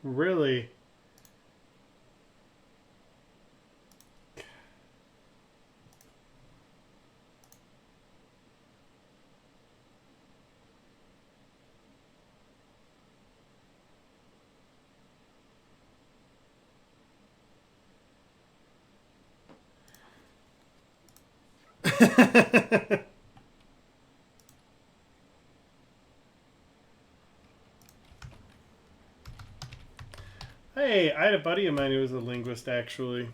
Really? Hey, I had a buddy of mine who was a linguist, actually.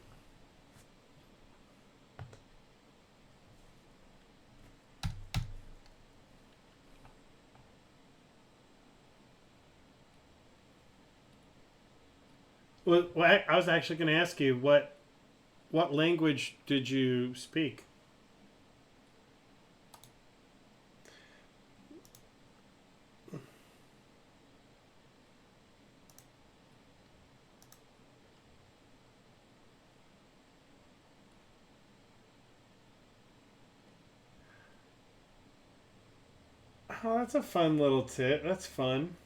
Well, I was actually going to ask you what language did you speak? Oh, that's a fun little tip. That's fun.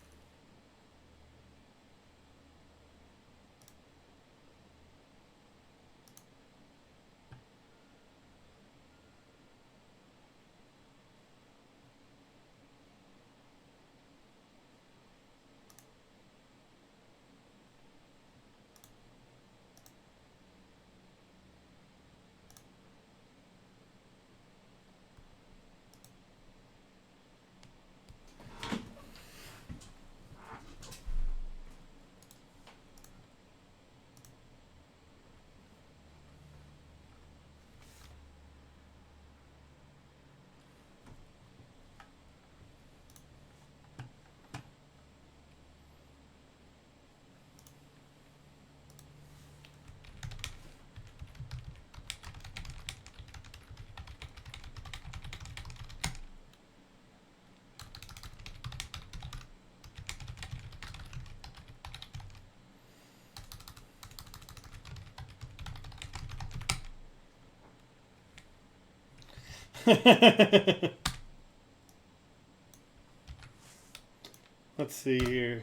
Let's see here.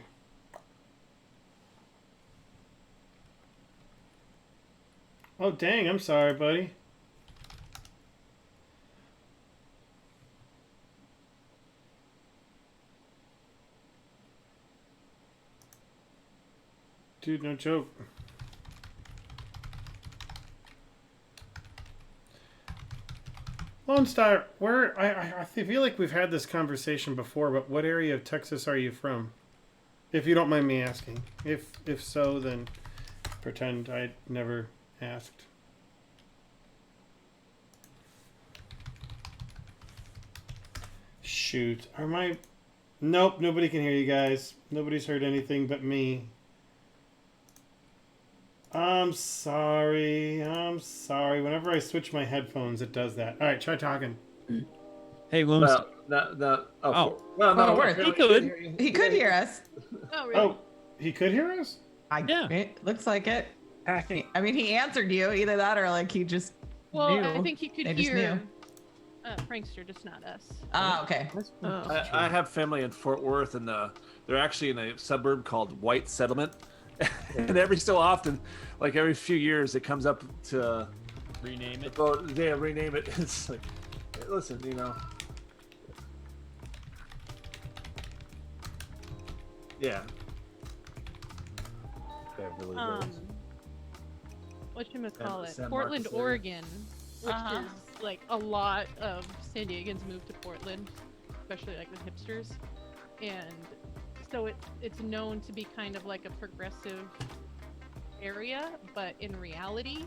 Oh, dang. I'm sorry, buddy. Dude, no joke. Lone Star, where I feel like we've had this conversation before, but what area of Texas are you from? If you don't mind me asking. If so, then pretend I never asked. Shoot. Are my... Nope, nobody can hear you guys. Nobody's heard anything but me. I'm sorry. I'm sorry. Whenever I switch my headphones, it does that. All right, try talking. Hey, Lone Star. He could. He could hear us. Oh, really? Oh, he could hear us? Yeah. It looks like it. Hacking. I mean, he answered you. Either that or like he just Well, knew. I think he could They just hear knew. Prankster, just not us. Oh, okay. I have family in Fort Worth, and they're actually in a suburb called White Settlement. And every so often, like every few years, it comes up to Rename it. rename it. It's like, listen, yeah. Beverly Hills. Whatchamacallit? San Portland, Marcos area. Oregon, which is like a lot of San Diegans move to Portland, especially like the hipsters, and so it's known to be kind of like a progressive area, but in reality,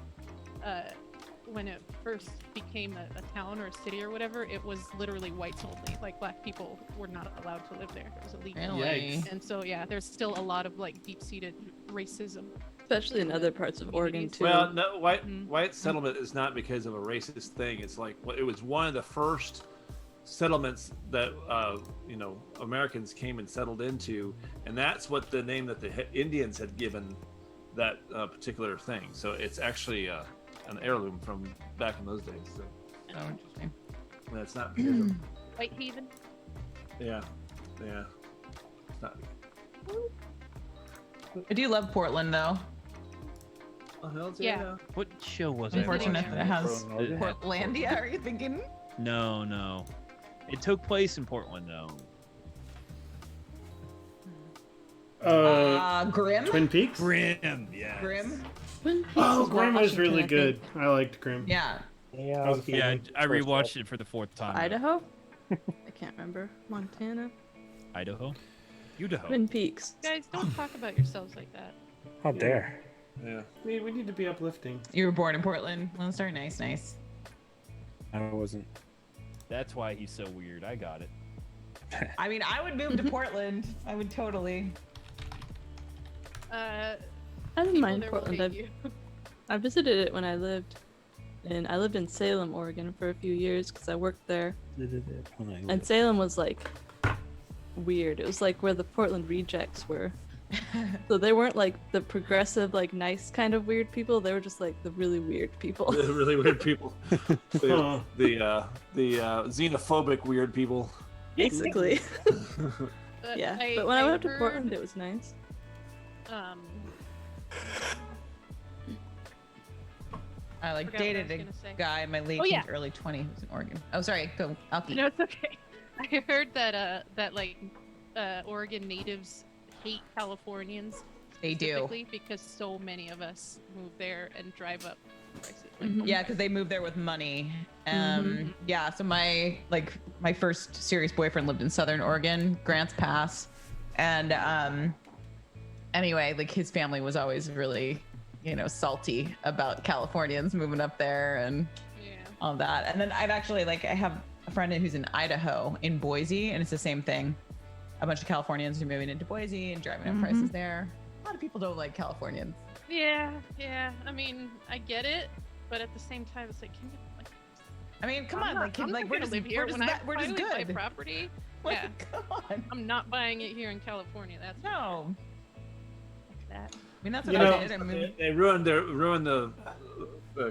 when it first became a town or a city or whatever, it was literally whites only. Like black people were not allowed to live there. It was illegal. Really? Yikes. And so yeah, there's still a lot of like deep-seated racism. Especially in other parts of Oregon too. Well, no, white settlement is not because of a racist thing. It's like it was one of the first settlements that Americans came and settled into, and that's what the name that the Indians had given that particular thing. So it's actually an heirloom from back in those days. So Oh, interesting. that's not because of, Whitehaven. yeah. It's not. I do love Portland though. Oh, hell's Yeah. What show was it? Unfortunate that it has It had Portlandia. Are you thinking? No. It took place in Portland, though. Grim. Twin Peaks. Grim, yeah. Grim. Oh, Grimm was Washington, really I good. I liked Grimm. Yeah. I was a fan. Yeah, I rewatched it for the 4th time. though. Idaho? I can't remember. Montana? Idaho? Idaho. Twin Peaks. Guys, don't talk about yourselves like that. How dare. Yeah. We need to be uplifting. You were born in Portland. Lone Star. Nice. I wasn't. That's why he's so weird. I got it. I mean, I would move to Portland. I would totally. I don't People mind there will Portland. hate you. I visited it when I lived in Salem, Oregon for a few years because I worked there. And Salem was like weird. It was like where the Portland rejects were. So they weren't like the progressive, like nice kind of weird people. They were just like the really weird people. The really weird people. Huh. The xenophobic weird people. Basically. But Yeah. But when I went to heard, Portland, it was nice. I like Forgot what I dated was a gonna say. guy in my late Oh, yeah. teens, early 20s who's in Oregon. Oh, sorry. Go, Alki. No, it's okay. I heard that Oregon natives hate Californians. They do. Specifically because so many of us move there and drive up prices. Like, Mhm. oh Yeah, because they moved there with money. Mhm. Yeah, so my first serious boyfriend lived in Southern Oregon, Grants Pass, and anyway, like his family was always really, salty about Californians moving up there and yeah. all that. And then I have a friend who's in Idaho, in Boise, and it's the same thing. A bunch of Californians are moving into Boise and driving up prices there. A lot of people don't like Californians. Yeah. I mean, I get it, but at the same time, it's like, can you? Like, I mean, come I'm on, not, like, I'm like not we're gonna just live here. we're just When that- I we're just finally buy good. property. Like, Yeah, come on. I'm not buying it here in California. That's No. that. I mean, that's what You I know- did. I mean, They ruined the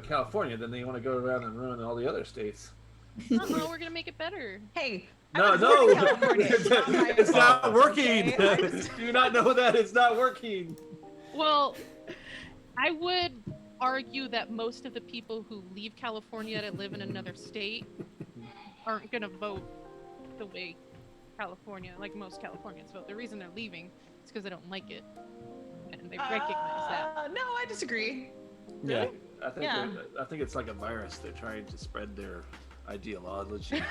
California. Then they want to go around and ruin all the other states. No, we're gonna make it better. hey. No, I was born in no, California. Not my it's not fault, working. okay? I just- Do you not know that it's not working? Well, I would argue that most of the people who leave California to live in another state aren't gonna vote the way California, like most Californians vote. The reason they're leaving is because they don't like it, and they recognize that. No, I disagree. Yeah. Yeah. I think it's like a virus. They're trying to spread their ideology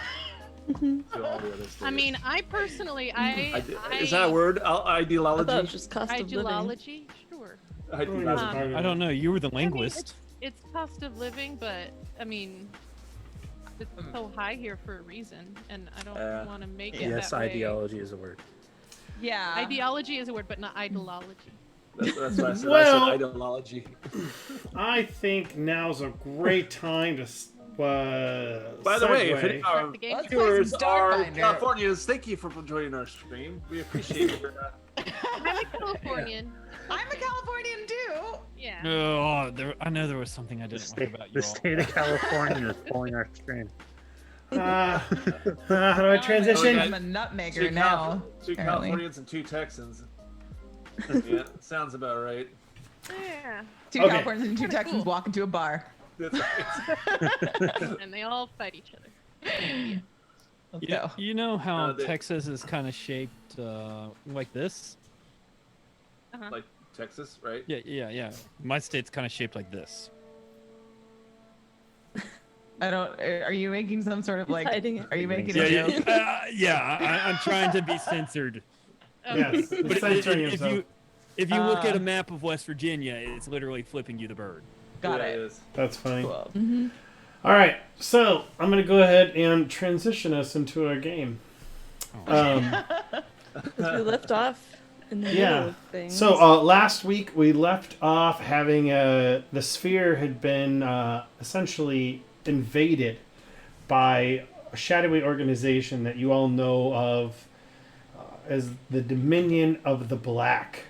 to all the other states. I mean, I personally, is that a word? I thought it was Ideology. just cost of living. ideology, sure. Ideology. I don't know. You were the I mean, linguist. it's cost of living, but I mean, it's so high here for a reason, and I don't want to make it Yes, that way. ideology is a word. Yeah. Ideology is a word, but not ideology. That's what I said. Well- I said ideology. I think now's a great time to. By the way, if any of our Start the game. Let's play viewers some are Starfinder. Californians, thank you for joining our stream. We appreciate your. I'm a Californian. I'm a Californian too. Yeah. Oh, I know there was something I didn't like about you The all. state of California is pulling our stream. how do I transition? I'm a nutmaker now. Two apparently. Californians and two Texans. Yeah, sounds about right. Yeah. Two Okay. Californians and two Kinda Texans cool. walk into a bar. That's right. And they all fight each other. Let's Yeah, go. you know how they- Texas is kind of shaped like this? Like Texas, right? Yeah. My state's kind of shaped like this. I don't. Are you making some sort of like? hiding it. Are you making Yeah, a joke? I'm trying to be censored. Yes, But censoring if himself. you look at a map of West Virginia, it's literally flipping you the bird. Got Yeah, it. is. That's funny. Cool. All right, so I'm gonna go ahead and transition us into a game. Um, We left off in the middle yeah. of things. So last week we left off having the sphere had been essentially invaded by a shadowy organization that you all know of as the Dominion of the Black.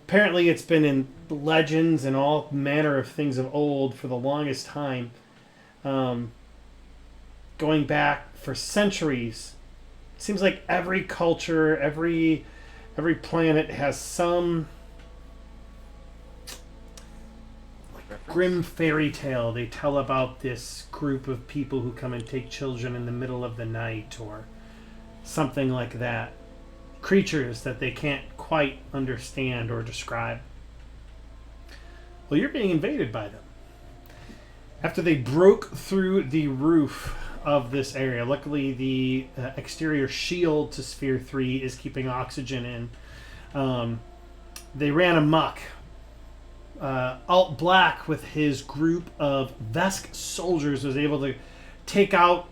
Apparently, it's been in legends and all manner of things of old for the longest time, going back for centuries. Seems like every culture, every planet has some grim fairy tale. They tell about this group of people who come and take children in the middle of the night or something like that. Creatures that they can't quite understand or describe. Well, you're being invaded by them. After they broke through the roof of this area, luckily the exterior shield to Sphere 3 is keeping oxygen in. They ran amok. Alt Black, with his group of Vesk soldiers, was able to take out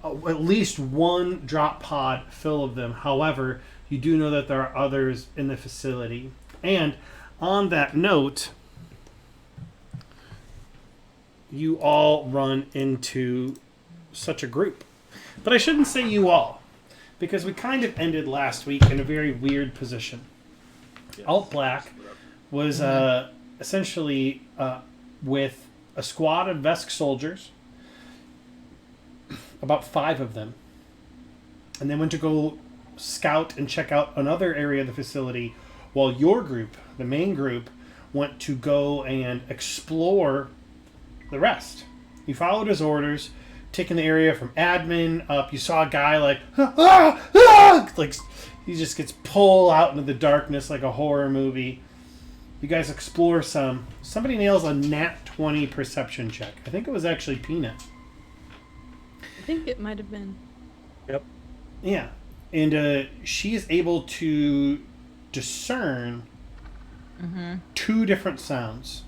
at least one drop pod full of them. However, you do know that there are others in the facility. And on that note, you all run into such a group. But I shouldn't say you all, because we kind of ended last week in a very weird position. Yes. Alt Black was essentially with a squad of Vesk soldiers, about 5 of them, and they went to go scout and check out another area of the facility, while your group, the main group, went to go and explore the rest. You followed his orders, taking the area from admin up. You saw a guy like he just gets pulled out into the darkness like a horror movie. You guys explore some. Somebody nails a nat 20 perception check. I think it was actually Peanut. I think it might have been. Yep. Yeah. And she is able to discern 2 different sounds.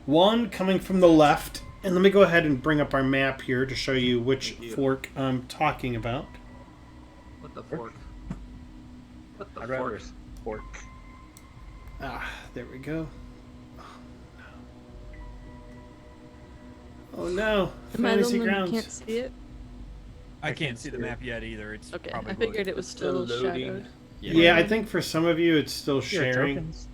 One coming from the left, and let me go ahead and bring up our map here to show you which fork I'm talking about. What the fork? What the I'd fork? rather fork. There we go. Oh no. Am I the Fantasy one who grounds. can't see it? I can't see the map yet either. It's Okay, probably I figured loaded. it was still loading. shadowed. Yeah, I think for some of you it's still Here, sharing. tokens.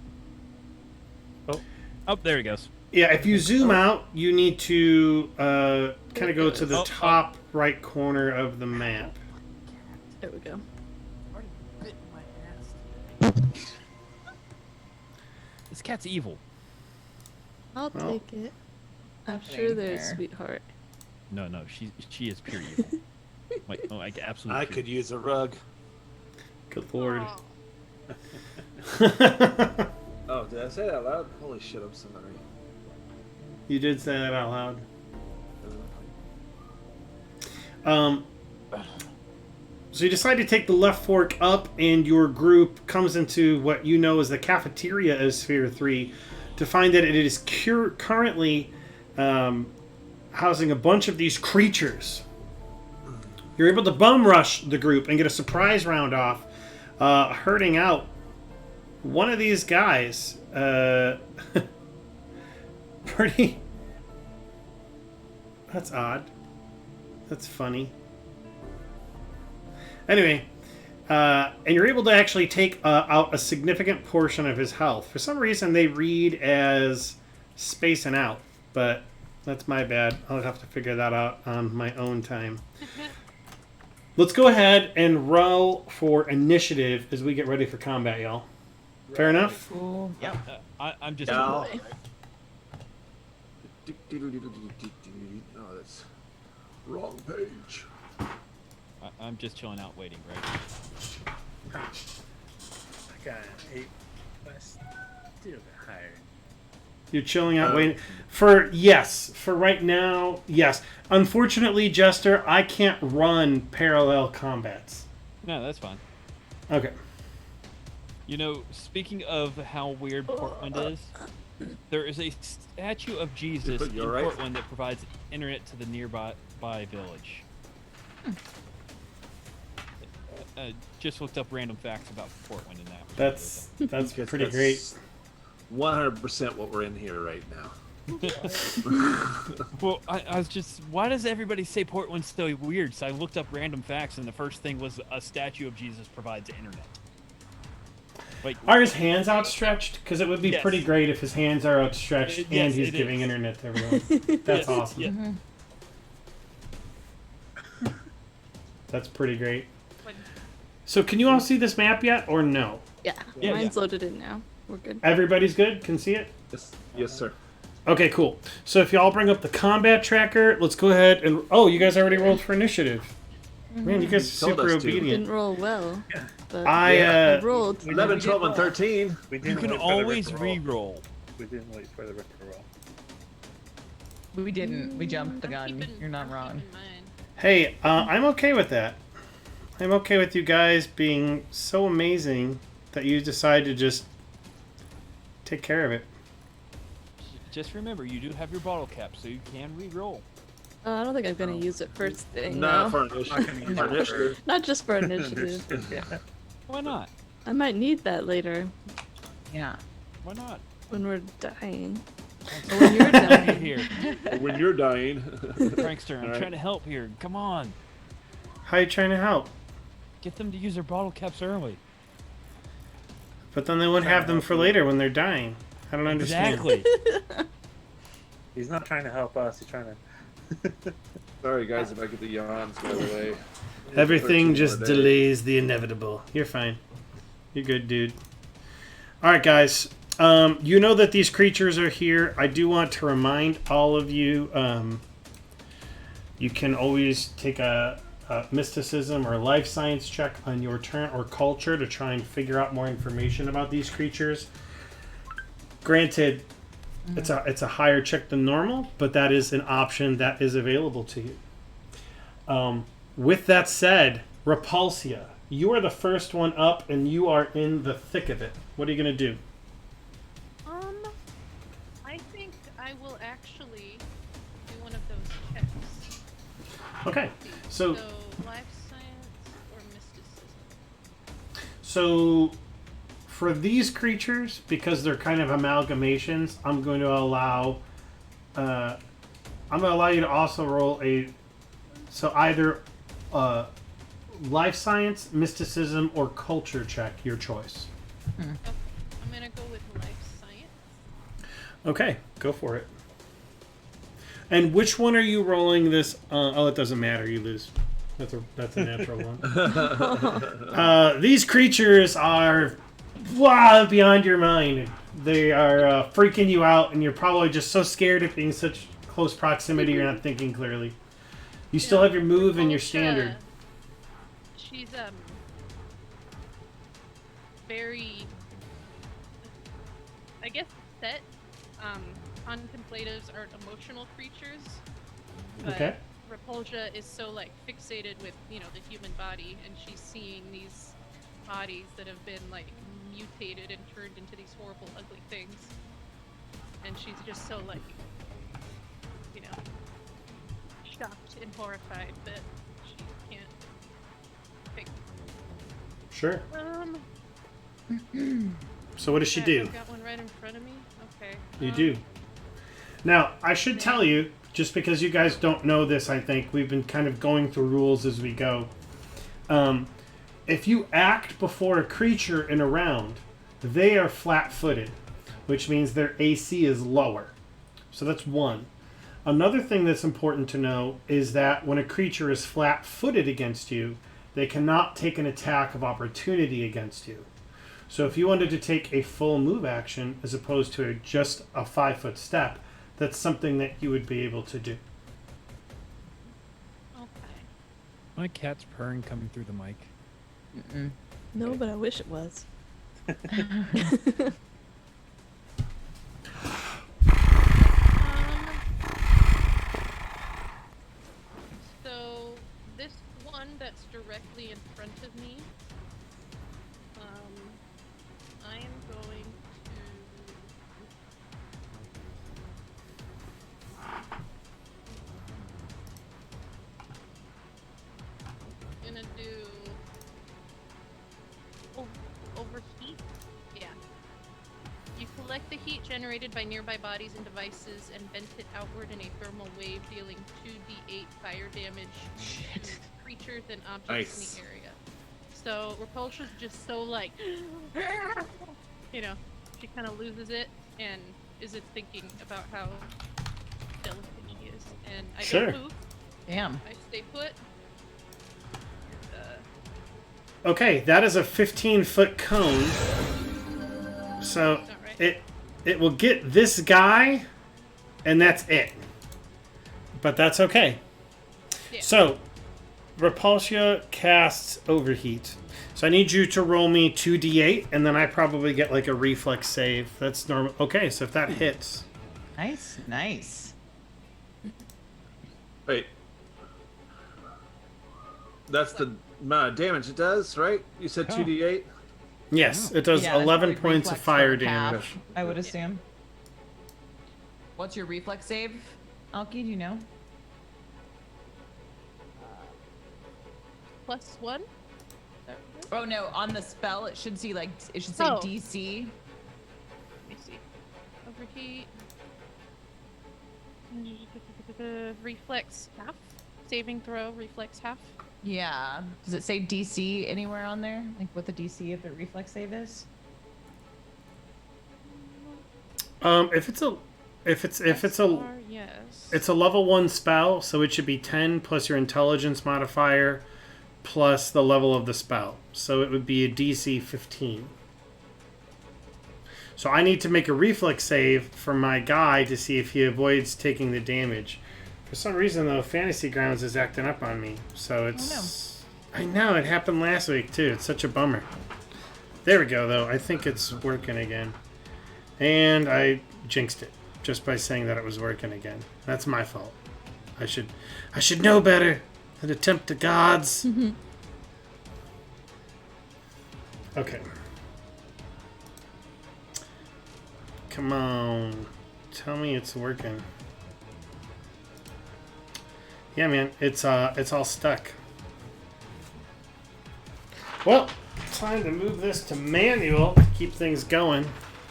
Oh, there he goes. Yeah, if you zoom out, you need to kind of go to the top right corner of the map. There we go. This cat's evil. I'll Well, take it. I'm nothing sure there's there. sweetheart. No, she is pure evil. Like absolutely. I pure. could use a rug. Good lord. Aw. Oh, did I say that loud? Holy shit, I'm sorry. You did say that out loud. So you decide to take the left fork up, and your group comes into what you know as the cafeteria of Sphere 3 to find that it is currently housing a bunch of these creatures. You're able to bum rush the group and get a surprise round off, hurting out one of these guys. Pretty... That's odd. That's funny. Anyway, and you're able to actually take out a significant portion of his health. For some reason, they read as Spacin Out, but that's my bad. I'll have to figure that out on my own time. Let's go ahead and roll for initiative as we get ready for combat, y'all. Fair enough? Cool. Yep. I'm just. Yeah. Oh, that's wrong page. I'm just chilling out, waiting. Right. I got an 8. Let's do it higher. You're chilling out, waiting. For right now, yes. Unfortunately, Jester, I can't run parallel combats. No, that's fine. Okay. You know, speaking of how weird Portland is, there is a statue of Jesus in You all right? Portland that provides internet to the nearby village. Just looked up random facts about Portland and that. That's Because pretty that's great. 100% what we're in here right now. Well, I was just, why does everybody say Portland's so weird? So I looked up random facts, and the first thing was a statue of Jesus provides internet. Like, Are his hands outstretched? Because it would be Yes. pretty great if his hands are outstretched and Yes, he's it giving is. internet to everyone. That's yes, awesome. yeah. That's pretty great. When- So can you all see this map yet, or no? Yeah, Yeah, mine's loaded in now. We're good. Everybody's good? Can see it? Yes, sir. Okay, cool. So if y'all bring up the combat tracker, let's go ahead and... Oh, you guys already rolled for initiative. Man, you guys are Told super us to. obedient. Didn't roll well. But I I rolled. We 11, didn't- 12, and 13. We You didn't can wait for the always Ripper roll. re-roll. We didn't wait for the Ripper roll. We didn't. We jumped the gun. Keeping- You're not I'm wrong. keeping mine. Hey, I'm okay with that. I'm okay with you guys being so amazing that you decide to just take care of it. Just remember, you do have your bottle cap, so you can re-roll. I don't think I'm gonna use it first thing. Not No. for Not gonna initiative. use For it initiative. Not just for initiative. Yeah. Why not? I might need that later Yeah. Why not? when we're dying. Or when you're Right dying. here, When you're dying. prankster. I'm Alright. trying to help here. Come on, How you trying to help? get them to use their bottle caps early. But then they wouldn't have them for later when they're dying. I don't understand. Exactly. He's not trying to help us. He's trying to. Sorry, guys, if I get the yawns, by the way. Everything 13 just more days. delays the inevitable. You're fine. You're good, dude. All right, guys. You know that these creatures are here. I do want to remind all of you. You can always take a mysticism or life science check on your turn, or culture, to try and figure out more information about these creatures. Granted, it's a higher check than normal, but that is an option that is available to you. With that said, Repulsia, you are the first one up, and you are in the thick of it. What are you going to do? I think I will actually do one of those checks. Okay, so Life science or mysticism? so for these creatures, because they're kind of amalgamations, I'm going to allow you to also roll either life science, mysticism, or culture check, your choice. Okay, I'm gonna go with life science. Okay, go for it. And which one are you rolling this? Oh, it doesn't matter. You lose. That's a natural one. These creatures are beyond your mind. They are freaking you out, and you're probably just so scared of being such close proximity. You're not thinking clearly. You still have your move and your standard. She's very, I guess, set. Contemplatives are emotional creatures, but Okay. Repulsia is so like fixated with the human body, and she's seeing these bodies that have been like mutated and turned into these horrible, ugly things, and she's just so like shocked and horrified that she can't pick. Sure. So what does she do? I've got one right in front of me. Okay. You do. Now, I should tell you, just because you guys don't know this, I think, we've been kind of going through rules as we go. If you act before a creature in a round, they are flat-footed, which means their AC is lower. So that's one. Another thing that's important to know is that when a creature is flat-footed against you, they cannot take an attack of opportunity against you. So if you wanted to take a full move action as opposed to just a 5-foot step, that's something that you would be able to do. Okay. My cat's purring coming through the mic. No, but I wish it was. So this one that's directly in front of me, I am going gonna do overheat. Yeah. You collect the heat generated by nearby bodies and devices and vent it outward in a thermal wave, dealing 2d8 fire damage to creatures and objects Nice. in the area. So Repulsion's just so like, she kind of loses it and isn't thinking about how delicate she is. And I Sure. don't move. Damn. I stay put. Okay, that is a 15-foot cone. So Not right. it will get this guy, and that's it. But that's okay. Yeah. So, Repulsia casts Overheat. So I need you to roll me 2d8, and then I probably get like a reflex save. That's normal. Okay, so if that hits... Nice, nice. Wait. That's the amount of damage it does, right? You said 2d8? Yes, it does Yeah, it's 11 probably points of reflex fire for half, damage. I would assume. What's your reflex save, Alki? Do you know? +1. Oh no, on the spell it should say Oh. DC. Let me see. Overheat. Reflex half. Saving throw, reflex half. Yeah. Does it say DC anywhere on there? Like what the DC of the reflex save is? If it's a Yes. it's a level 1 spell, so it should be 10 plus your intelligence modifier plus the level of the spell. So it would be a DC 15. So I need to make a reflex save for my guy to see if he avoids taking the damage. For some reason, though, Fantasy Grounds is acting up on me. So it's... I know, it happened last week, too. It's such a bummer. There we go, though. I think it's working again. And I jinxed it just by saying that it was working again. That's my fault. I should know better than to tempt the gods. Okay. Come on. Tell me it's working. Yeah, man. It's all stuck. Well, time to move this to manual to keep things going.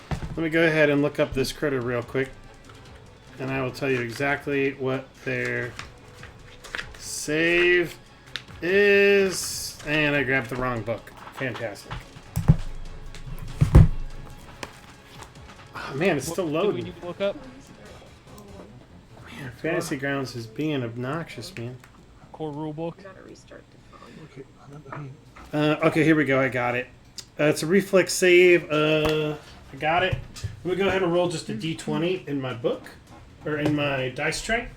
Let me go ahead and look up this critter real quick. And I will tell you exactly what their save is. And I grabbed the wrong book. Fantastic. Oh, man, it's still What do we loading. need to look up? Man, Fantasy Grounds is being obnoxious, man. Core rulebook. Okay, here we go. I got it. It's a reflex save. I got it. Let me go ahead and roll just a d20 in my book, or in my dice tray,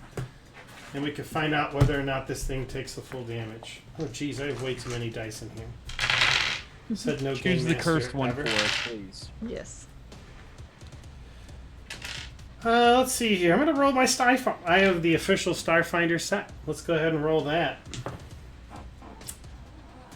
and we can find out whether or not this thing takes the full damage. Oh, geez, I have way too many dice in here. Said no game Choose the master cursed one ever. for us, please. Yes. Let's see here. I'm going to roll my Starfinder. I have the official Starfinder set. Let's go ahead and roll that.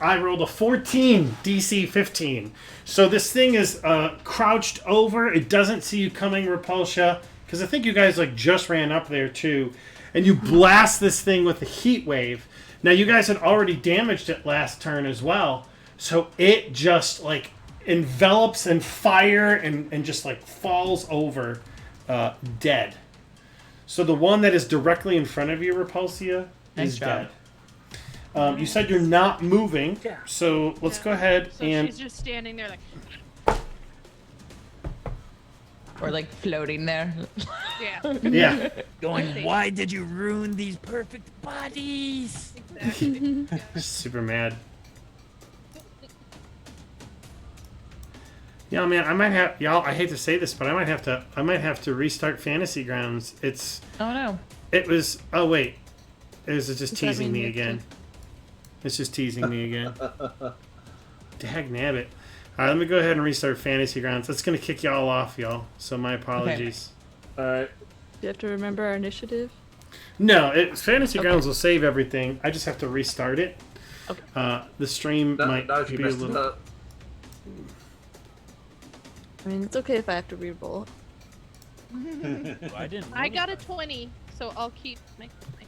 I rolled a 14, DC 15. So this thing is crouched over. It doesn't see you coming, Repulsia. Because I think you guys like just ran up there too. And you blast this thing with a heat wave. Now you guys had already damaged it last turn as well. So it just like envelops in fire and just like falls over dead. So the one that is directly in front of you, Repulsia, Nice is job. dead. You said you're not moving, so let's go ahead So and... she's just standing there like, Or like floating there. yeah. Yeah. Going, why did you ruin these perfect bodies? Exactly. Super mad. Yeah, man, I might have... Y'all, I hate to say this, but I might have to restart Fantasy Grounds. Oh no. It was... Oh, wait. It was just Does that teasing mean me you have again. It's just teasing me again. Dag nabbit. All right, let me go ahead and restart Fantasy Grounds. That's going to kick y'all off, y'all. So my apologies. Alright. You have to remember our initiative. No, Fantasy Grounds will save everything. I just have to restart it. Okay. The stream might Not if you be a messed it little... up. I mean, it's okay if I have to re-roll. I didn't. I got a 20, so I'll keep my 20.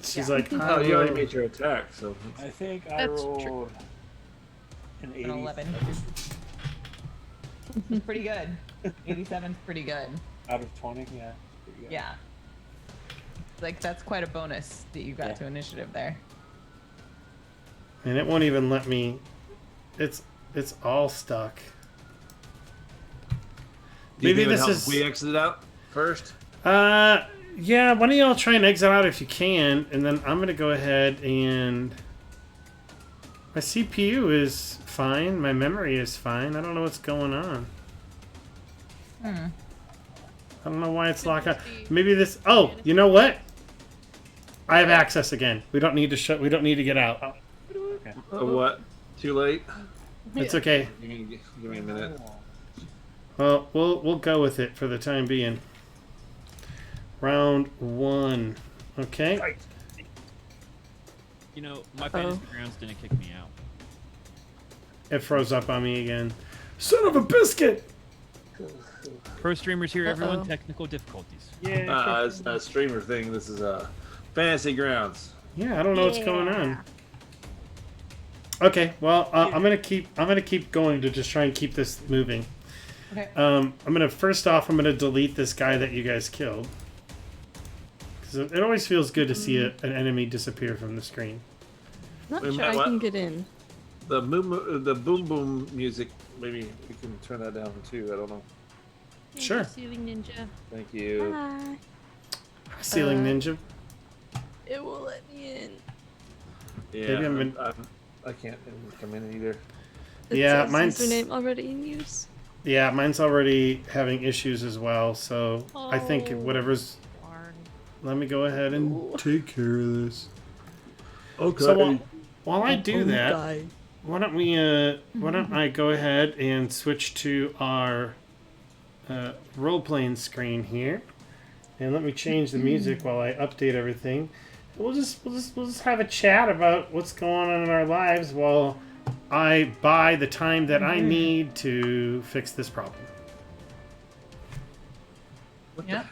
She's Yeah. like, Oh, you already made your attack, so. I think I That's true. rolled an 80. An 11. Pretty good. 87's pretty good. Out of 20, yeah. Pretty good. Yeah. Like that's quite a bonus that you got Yeah. to initiative there. And it won't even let me... It's all stuck. Do you Maybe think it would this help is... if we exited out first? Yeah, why don't y'all try and exit out if you can, and then I'm going to go ahead and... My CPU is fine, my memory is fine, I don't know what's going on. I don't know why it's Could locked out. just be Maybe this. Oh, fantasy. you know what? I have access again. We don't need to shut. We don't need to get out. What? Too late? It's okay. Give me a minute. Well, we'll go with it for the time being. Round 1. Okay. You know, my fantasy grounds didn't kick me out. It froze up on me again. Son of a biscuit! Pro streamers here, everyone. Technical difficulties. Yeah. It's a streamer thing. This is Fantasy Grounds. Yeah, I don't know what's going on. Okay, well, I'm gonna keep going to just try and keep this moving. Okay. I'm gonna delete this guy that you guys killed, because it always feels good to see an enemy disappear from the screen. Not Wait, sure I what? can get in. The boom boom music. Maybe we can turn that down too. I don't know. Thank Sure. you, Ceiling Ninja. Thank you. Hi. Ceiling Ninja. It will let me in. Yeah, Maybe I can't come in either. It Yeah, says mine's- username already in use. Yeah, mine's already having issues as well. So I think Oh. whatever's. Darn. Let me go ahead and take care of this. Okay. So while I do that, why don't we? Why don't I go ahead and switch to our role-playing screen here, and let me change the music while I update everything. We'll just have a chat about what's going on in our lives while I buy the time that I need to fix this problem. What Yeah.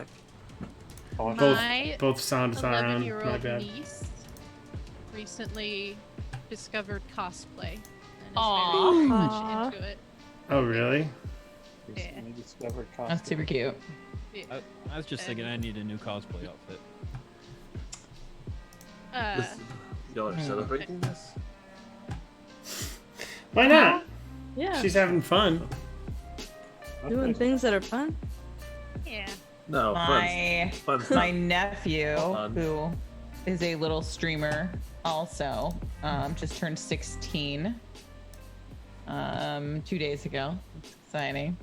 the heck? Both sounds are on. My 11-year-old bad. niece recently discovered cosplay and is Aw. very much into it. Oh really? Yeah. That's super cute. I was just thinking I need a new cosplay outfit. Y'all are celebrating this? Why not? Yeah. She's having fun. Doing things that are fun. Yeah. No, My fun. my nephew, Fun. who is a little streamer, also just turned 16 2 days ago. It's exciting.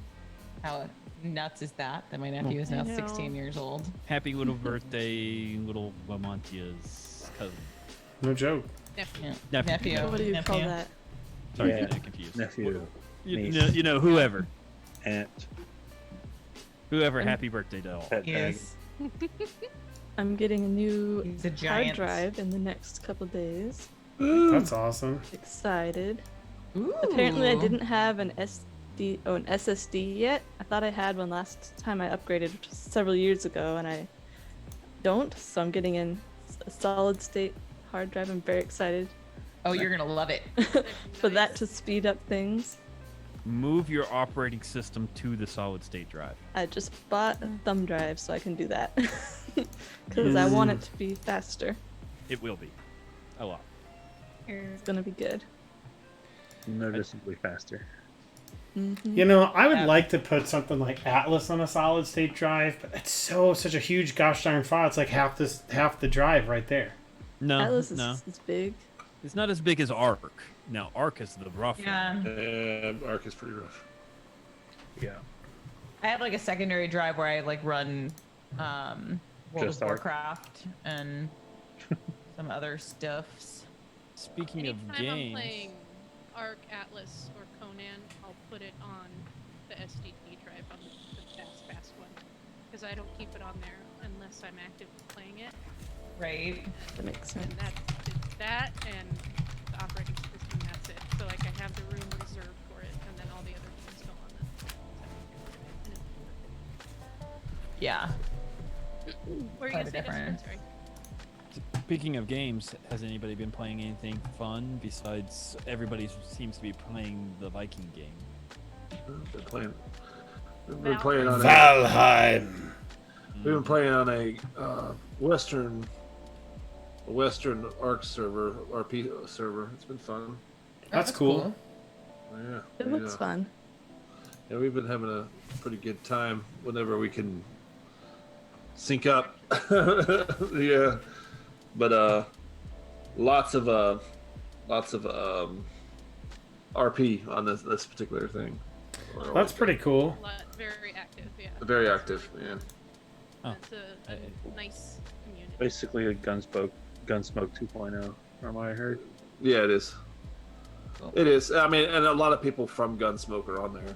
How nuts is that my nephew is now I know. 16 years old? Happy little birthday, little Lamontia's cousin. No joke. Nephew. Yeah. Nephew. Nephew. What do you call Nephew. that? Sorry, Yeah. I'm getting confused. Nephew, You know, whoever. aunt, Whoever, happy birthday to all. pet bag. Yes. I'm getting a new He's a hard giant. drive in the next couple days. That's awesome. Excited. Ooh. Apparently, I didn't have an SSD yet. I thought I had one last time I upgraded, which was several years ago, and I don't. So I'm getting in a solid state hard drive. I'm very excited Oh, you're gonna love it. for that to speed up things. Move your operating system to the solid state drive. I just bought a thumb drive so I can do that because I want it to be faster. It will be. A lot. It's gonna be good. Noticeably faster. You know, I would Yeah. like to put something like Atlas on a solid state drive, but it's such a huge gosh darn file. It's like half the drive right there. No, Atlas no. is big. It's not as big as Arc. Now, Arc is the rough one. Yeah. Arc is pretty rough. Yeah. I have like a secondary drive where I like run World Just of Ark. Warcraft and some other stuffs. Speaking of Anytime I'm games, playing Arc, Atlas, or Conan, I'll put it on the SDD drive on the fast one, because I don't keep it on there unless I'm actively playing it. Right. That makes sense. And it's that and the operating system. That's it. So like I have the room reserved for it, and then all the other things go on the. Yeah. Where are you Quite gonna a say difference. Sorry. speaking of games, has anybody been playing anything fun besides everybody seems to be playing the Viking game? Been playing. We've Valheim. been playing on a. Valheim. We've been playing on a Western Arc server, RP server. It's been fun. That's cool. Yeah. It looks fun. Yeah, we've been having a pretty good time whenever we can sync up. Yeah, but lots of RP on this particular thing. That's pretty cool. Very active. Yeah. Very active, yeah. Oh. It's a nice community. Basically a Gunsmoke 2.0, from what I heard. Yeah, it is. Cool. It is. I mean, and a lot of people from Gunsmoke are on there.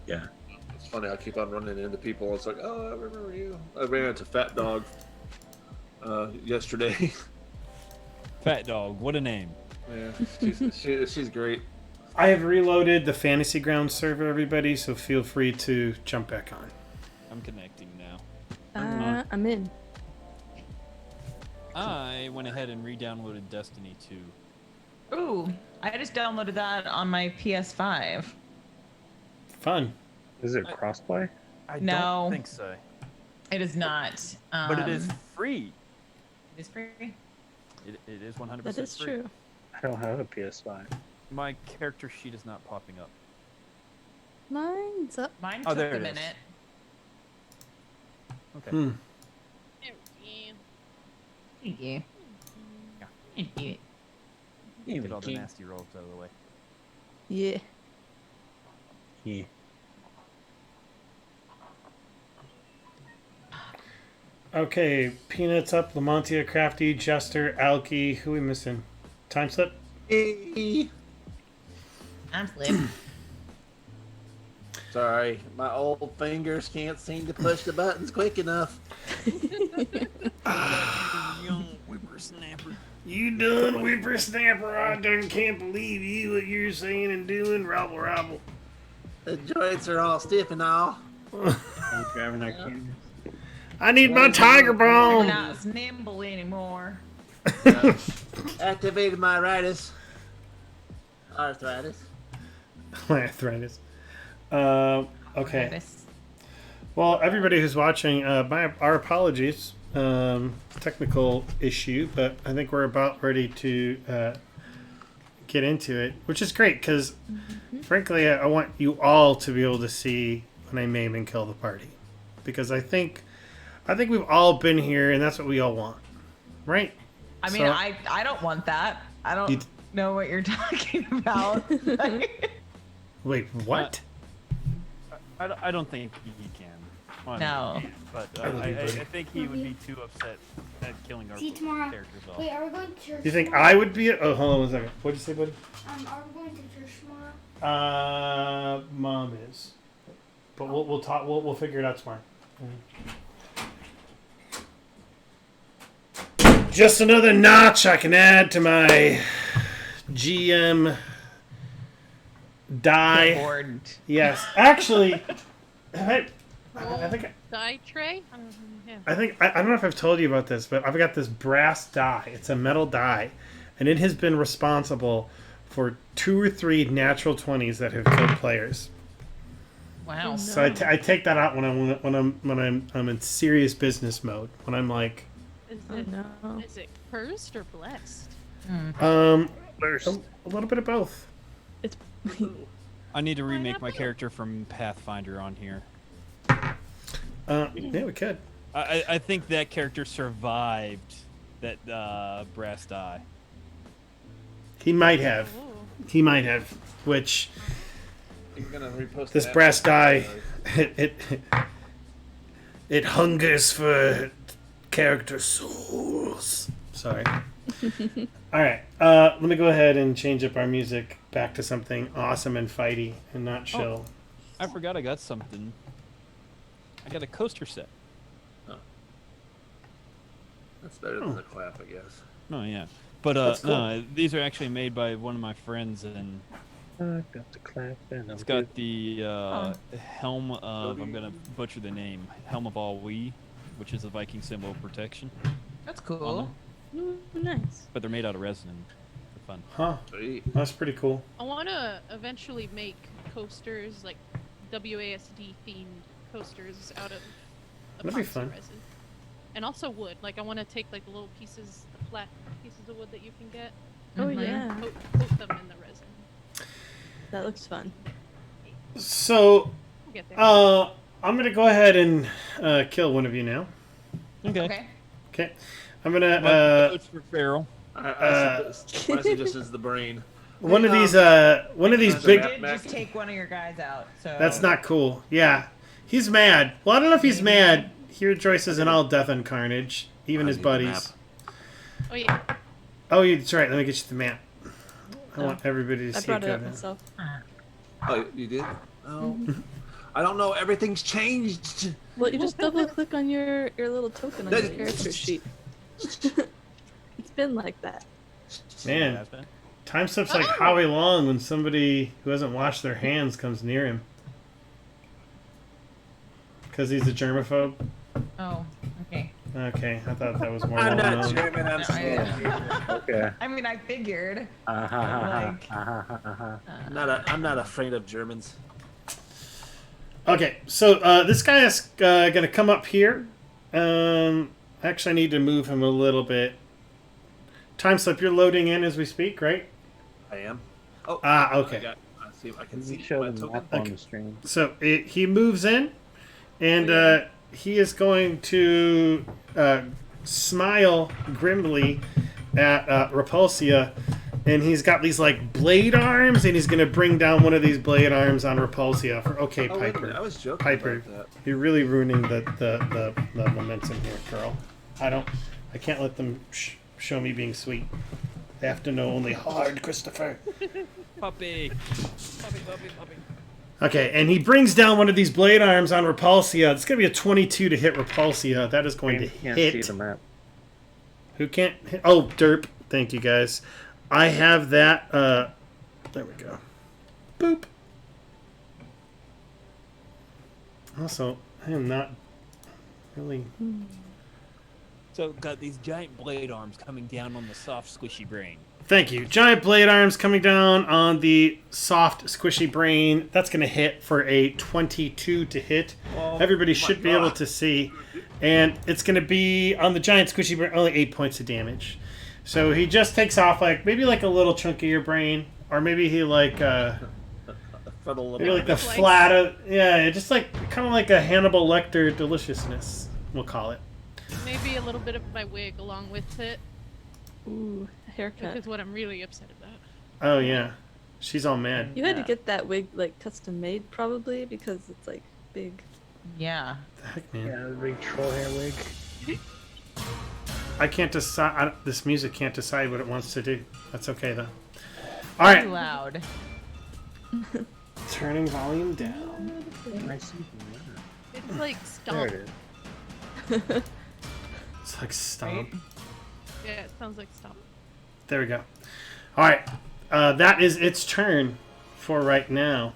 Yeah. It's funny. I keep on running into people. It's like, oh, I remember you. I ran into Fat Dog yesterday. Fat Dog, what a name. Yeah, she's great. I have reloaded the Fantasy Grounds server, everybody, so feel free to jump back on. I'm connecting now. I'm in. I went ahead and re-downloaded Destiny 2. Ooh, I just downloaded that on my PS5. Fun. Is it crossplay? I No. don't think so. It is not. But it is free. It is free. It is 100% That is free. true. I don't have a PS5. My character sheet is not popping up. Mine's up. Mine Oh, took there a it is. minute. Okay. Hmm. Yeah. Thank you. Yeah. Thank you. Get all the nasty rolls out of the way. Yeah. Yeah. Okay, Peanuts up, Lamontia, Crafty, Jester, Alki. Who we missing? Time slip? I'm flip. Sorry, my old fingers can't seem to push the buttons quick enough. Young whippersnapper. You done, whippersnapper. I done can't believe you, what you're saying and doing. Robble, robble. The joints are all stiff and all. I'm grabbing that camera. I need my tiger We're bone. not as nimble anymore. Activated my arthritis. My arthritis. Okay. Arthritis. Well, everybody who's watching, our apologies. Technical issue, but I think we're about ready to get into it, which is great because, frankly, I want you all to be able to see when I maim and kill the party, because I think we've all been here, and that's what we all want, right? I mean, So- I don't want that. I don't You- know what you're talking about. Wait, what? I don't think he can. Honestly, No. But I love you, I buddy. think he would be too upset at killing our See you tomorrow. characters off. Wait, are we going to church? You think tomorrow? I would be? Oh, hold on 1 second. What'd you say, buddy? Are we going to church tomorrow? Mom is, but we'll talk. We'll figure it out tomorrow. Just another notch I can add to my GM die. Bored. Yes, actually, I think Die tray? Yeah. I don't know if I've told you about this, but I've got this brass die. It's a metal die, and it has been responsible for 2 or 3 natural 20s that have killed players. Wow. So I take that out when I'm in serious business mode. When I'm like, Is Oh it, no. is it cursed or blessed? a First. little bit of both. It's I need to remake my Pineapple? character from Pathfinder on here. Yeah, we could. I think that character survived that brass die. He might have. Oh. He might have. Which You're gonna repost this that. brass die, it hungers for character souls. Sorry. All right. Let me go ahead and change up our music back to something awesome and fighty and not chill. I forgot I got something. I got a coaster set. That's better than the clap, I guess. Oh yeah, but That's cool. no, these are actually made by one of my friends, and I got the clap and it's got the helm of, I'm gonna butcher the name, helm of all we, which is a Viking symbol of protection. That's on cool. them. Ooh, nice. But they're made out of resin. They're fun. Huh? Sweet. That's pretty cool. I want to eventually make coasters, like WASD themed coasters out of That'd be epoxy fun. resin. And also wood. Like I want to take like the little pieces, the flat pieces of wood that you can get, Oh Mhm. yeah, coat them in the resin. that looks fun. So, We'll get there. I'm gonna go ahead and kill one of you now. Okay. Okay. I'm gonna Coach for Farrell. My suggest is the brain. one of these That's big. a Did Mac- just take one of your guys out. So That's not cool. Yeah, he's mad. Well, I don't know if he's mad. he rejoices in all death and carnage, even I his need the buddies. Oh yeah. Oh, that's right. Let me get you the map. I Oh. want everybody to I see brought it it up go down. myself. Oh, you did? Oh, I don't know. Everything's changed. Well, you just double click on your little token on your character sheet. It's been like that. Man, Has been. time slips like Howie Long when somebody who hasn't washed their hands comes near him. Because he's a germaphobe? Oh, okay. Okay, I thought that was more I'm well not known. German. I'm Okay. I mean, I figured. Uh-huh. Like, I'm not afraid of Germans. Okay, so this guy is going to come up here. Actually, I need to move him a little bit. Time slip, you're loading in as we speak, right? I am. Oh. Ah, okay. I can We see show my the token. map on the stream. So he moves in, and he is going to smile grimly at Repulsia, and he's got these like blade arms, and he's going to bring down one of these blade arms on Repulsia. Okay, Oh, wait a Piper. minute. I was joking Piper, about that. you're really ruining the momentum here, girl. I can't let them show me being sweet. They have to know only hard, Christopher. Puppy. Puppy. Okay, and he brings down one of these blade arms on Repulsia. It's going to be a 22 to hit Repulsia. That is going to Can't hit. see the map. Who can't hit? Oh, derp. Thank you, guys. I have that. There we go. Boop. Also, I am not really... So got these giant blade arms coming down on the soft, squishy brain. Thank you. Giant blade arms coming down on the soft, squishy brain. That's going to hit for a 22 to hit. Oh, Everybody my should be able God. to see. And it's going to be on the giant, squishy brain, only 8 points of damage. So he just takes off maybe like a little chunk of your brain. Or maybe he Fuddle maybe like the Slice. flat, just like, kind of like a Hannibal Lecter deliciousness, we'll call it. Maybe a little bit of my wig along with it. Ooh, a haircut. Is what I'm really upset about. Oh, yeah. She's all mad. You had to get that wig like custom made probably because it's like big. yeah. The heck, man? Yeah, the big troll hair wig. I can't decide. This music can't decide what it wants to do. That's okay, though. All Too right. loud. Turning volume down. I see the map. It's like There stomp. it is. It's like stomp. Yeah, it sounds like stomp. There we go. All right. That is its turn for right now.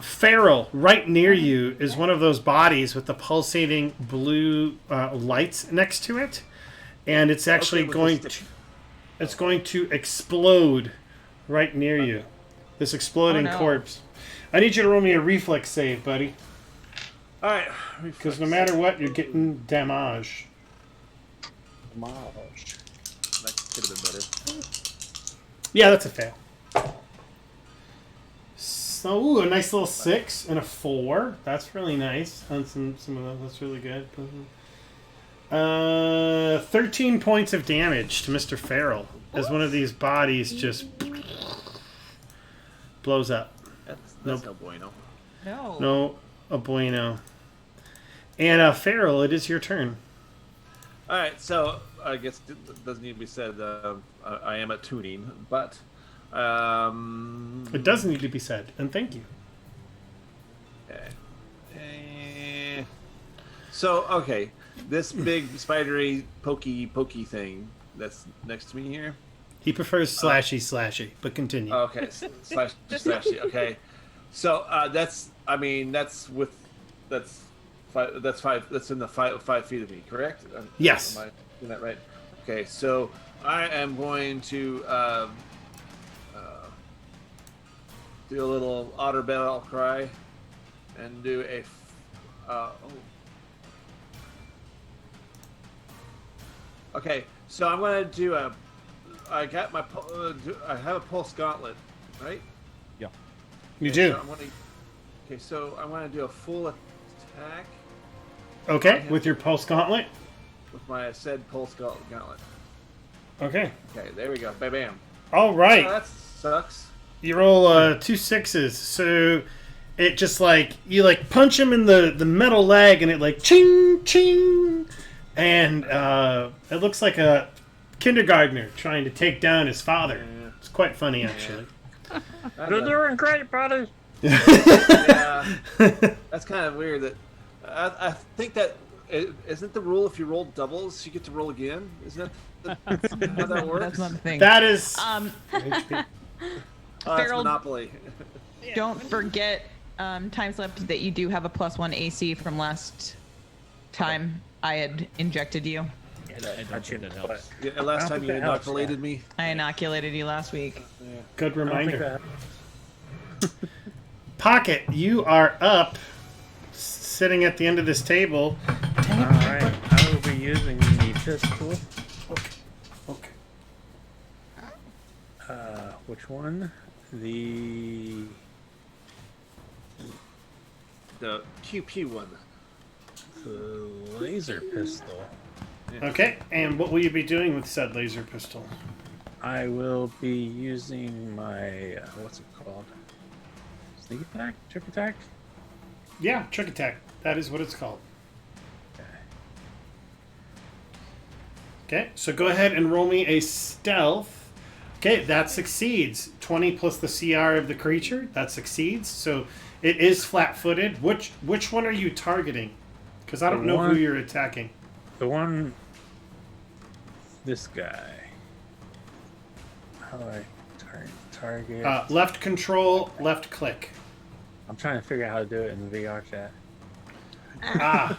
Feral, right near you, is one of those bodies with the pulsating blue lights next to it, and it's actually Okay, with going the to it's going to explode right near you. This exploding Oh, no. corpse. I need you to roll me a reflex save, buddy, All right. because no matter what, you're getting damage. Damage. That could have been better. Yeah, that's a fail. So, ooh, a nice little 6 and a 4. That's really nice. On some of those, that's really good. 13 points of damage to Mr. Farrell as one of these bodies just blows up. That's no bueno. No. No, a bueno. And Farrell, it is your turn. All right, so I guess it doesn't need to be said. I am at tuning, but It does need to be said, and thank you. okay. So okay, this big spidery pokey thing that's next to me here. He prefers slashy, but continue. Okay, slashy. Okay, so that's five. That's in the 5 feet of me, correct? Yes. Am I doing that right? Okay, so I am going to do a little otter battle cry and do a. Okay, so I'm going to do a. I got my. I have a pulse gauntlet, right? You Okay, do. So I'm going to do a full attack Okay, with your pulse gauntlet. with my said pulse gauntlet. Okay. Okay, there we go. Bam, bam. All right. Oh, that sucks. You roll 2 6s. So it just like you like punch him in the metal leg, and it like ching ching, and it looks like a kindergartner trying to take down his father. Yeah. It's quite funny, actually. You're doing great, buddy. Yeah, that's kind of weird. That I think that isn't the rule. If you roll doubles, you get to roll again. Isn't that how that works? That's not the thing. That is Feral- HP. That's Monopoly. Don't forget, time slip, that you do have a +1 AC from last time I had injected you. I don't think that helps. Yeah, last time you inoculated me. I inoculated you last week. Good I don't think reminder. that- Pocket, you are up, sitting at the end of this table. Alright, I will be using the pistol. Okay. Which one? The QP one. laser pistol. Okay, and what will you be doing with said laser pistol? I will be using my what's it called? Sneak attack? Trick attack? Yeah, trick attack. That is what it's called. Okay. Okay, so go ahead and roll me a stealth. Okay, that succeeds. 20 plus the CR of the creature. That succeeds. So it is flat-footed. Which one are you targeting? Because I don't know who you're attacking. The one. This guy. How do I target? Left control, left click. I'm trying to figure out how to do it in the VR chat. Ah,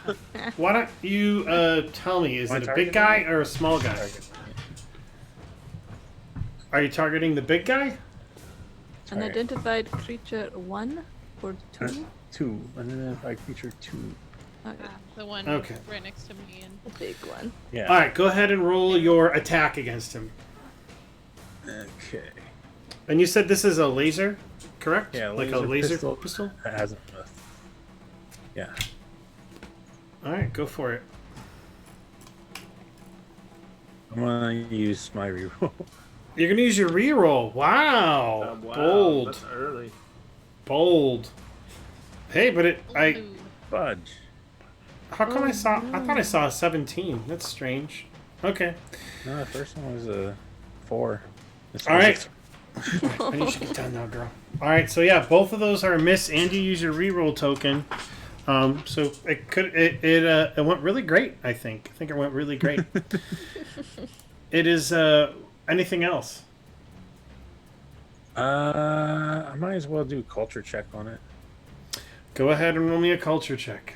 why don't you tell me? Is Am I it a big targeting guy or a small guy? Target. Are you targeting the big guy? Unidentified creature 1 or 2? 2. Unidentified creature 2. Okay, The one Okay. right next to me. And the big one. Yeah. All right, go ahead and roll your attack against him. Okay. And you said this is a laser, correct? Yeah, like a laser laser pistol. That hasn't. Yeah. All right, go for it. I'm gonna use my reroll. You're gonna use your reroll. Wow, Wow, bold, That's early. bold. Hey, but blue. Fudge. how come I thought I saw a 17. That's strange. Okay. No, the first one was a 4. All right. And you should get done now, girl. All right, so yeah, both of those are a miss, and you use your reroll token. So it went really great. I think it went really great. It is. Anything else? I might as well do a culture check on it. Go ahead and roll me a culture check.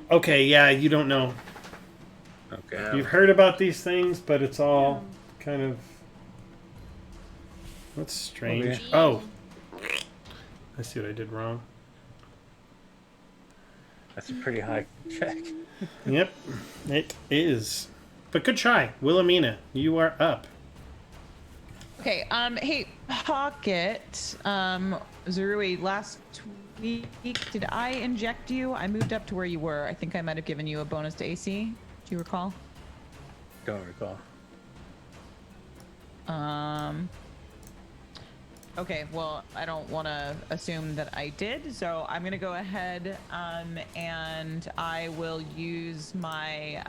Okay, yeah, you don't know. Okay. You've heard about these things, but it's all kind of. That's strange. Okay. Oh, I see what I did wrong. That's a pretty high check. Yep, it is. But good try, Wilhelmina. You are up. Okay, hey, Pocket, Zurui, last week, did I inject you? I moved up to where you were. I think I might have given you a bonus to AC. Do you recall? Don't recall. Okay, well, I don't want to assume that I did, so I'm going to go ahead and I will use my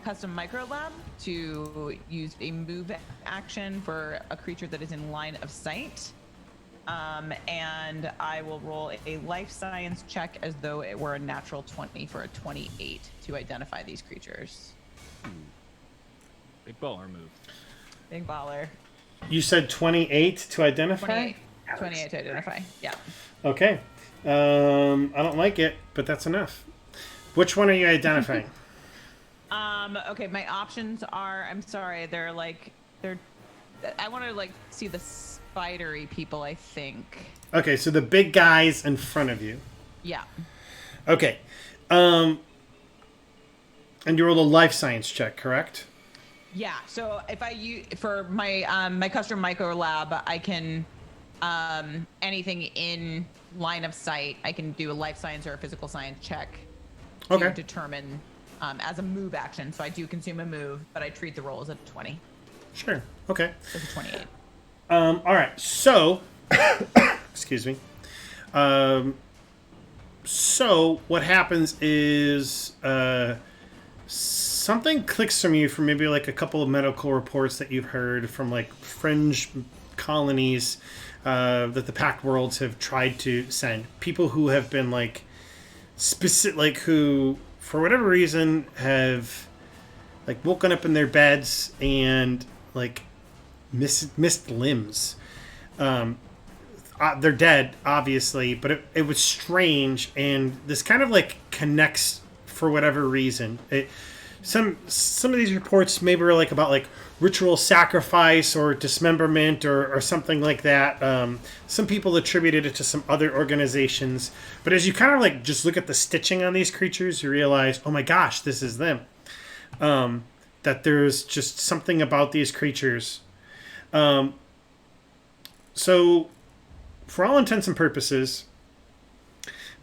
custom micro lab to use a move action for a creature that is in line of sight. And I will roll a life science check as though it were a natural 20 for a 28 to identify these creatures. Big baller move. Big baller. You said 28 to identify? 28. 28 to identify. Yeah. Okay. I don't like it, but that's enough. Which one are you identifying? Okay, my options are, I'm sorry, they're I want to see the spidery people, I think. Okay, so the big guys in front of you. Yeah. Okay. And you rolled a life science check, correct? Yeah. So if I use for my my custom micro lab, I can anything in line of sight, I can do a life science or a physical science check to Okay. determine as a move action. So I do consume a move, but I treat the roll as a 20. Sure. Okay. It's a 28. All right. So, excuse me. So what happens is something clicks from you from maybe like a couple of medical reports that you've heard from like fringe colonies that the Pact Worlds have tried to send. People who have been like specific, like who for whatever reason have like woken up in their beds and like missed limbs. They're dead, obviously, but it was strange, and this kind of like connects for whatever reason. Some of these reports maybe are like about like ritual sacrifice or dismemberment or something like that. Some people attributed it to some other organizations, but as you kind of like just look at the stitching on these creatures, you realize, oh my gosh, this is them. That there's just something about these creatures. So, for all intents and purposes,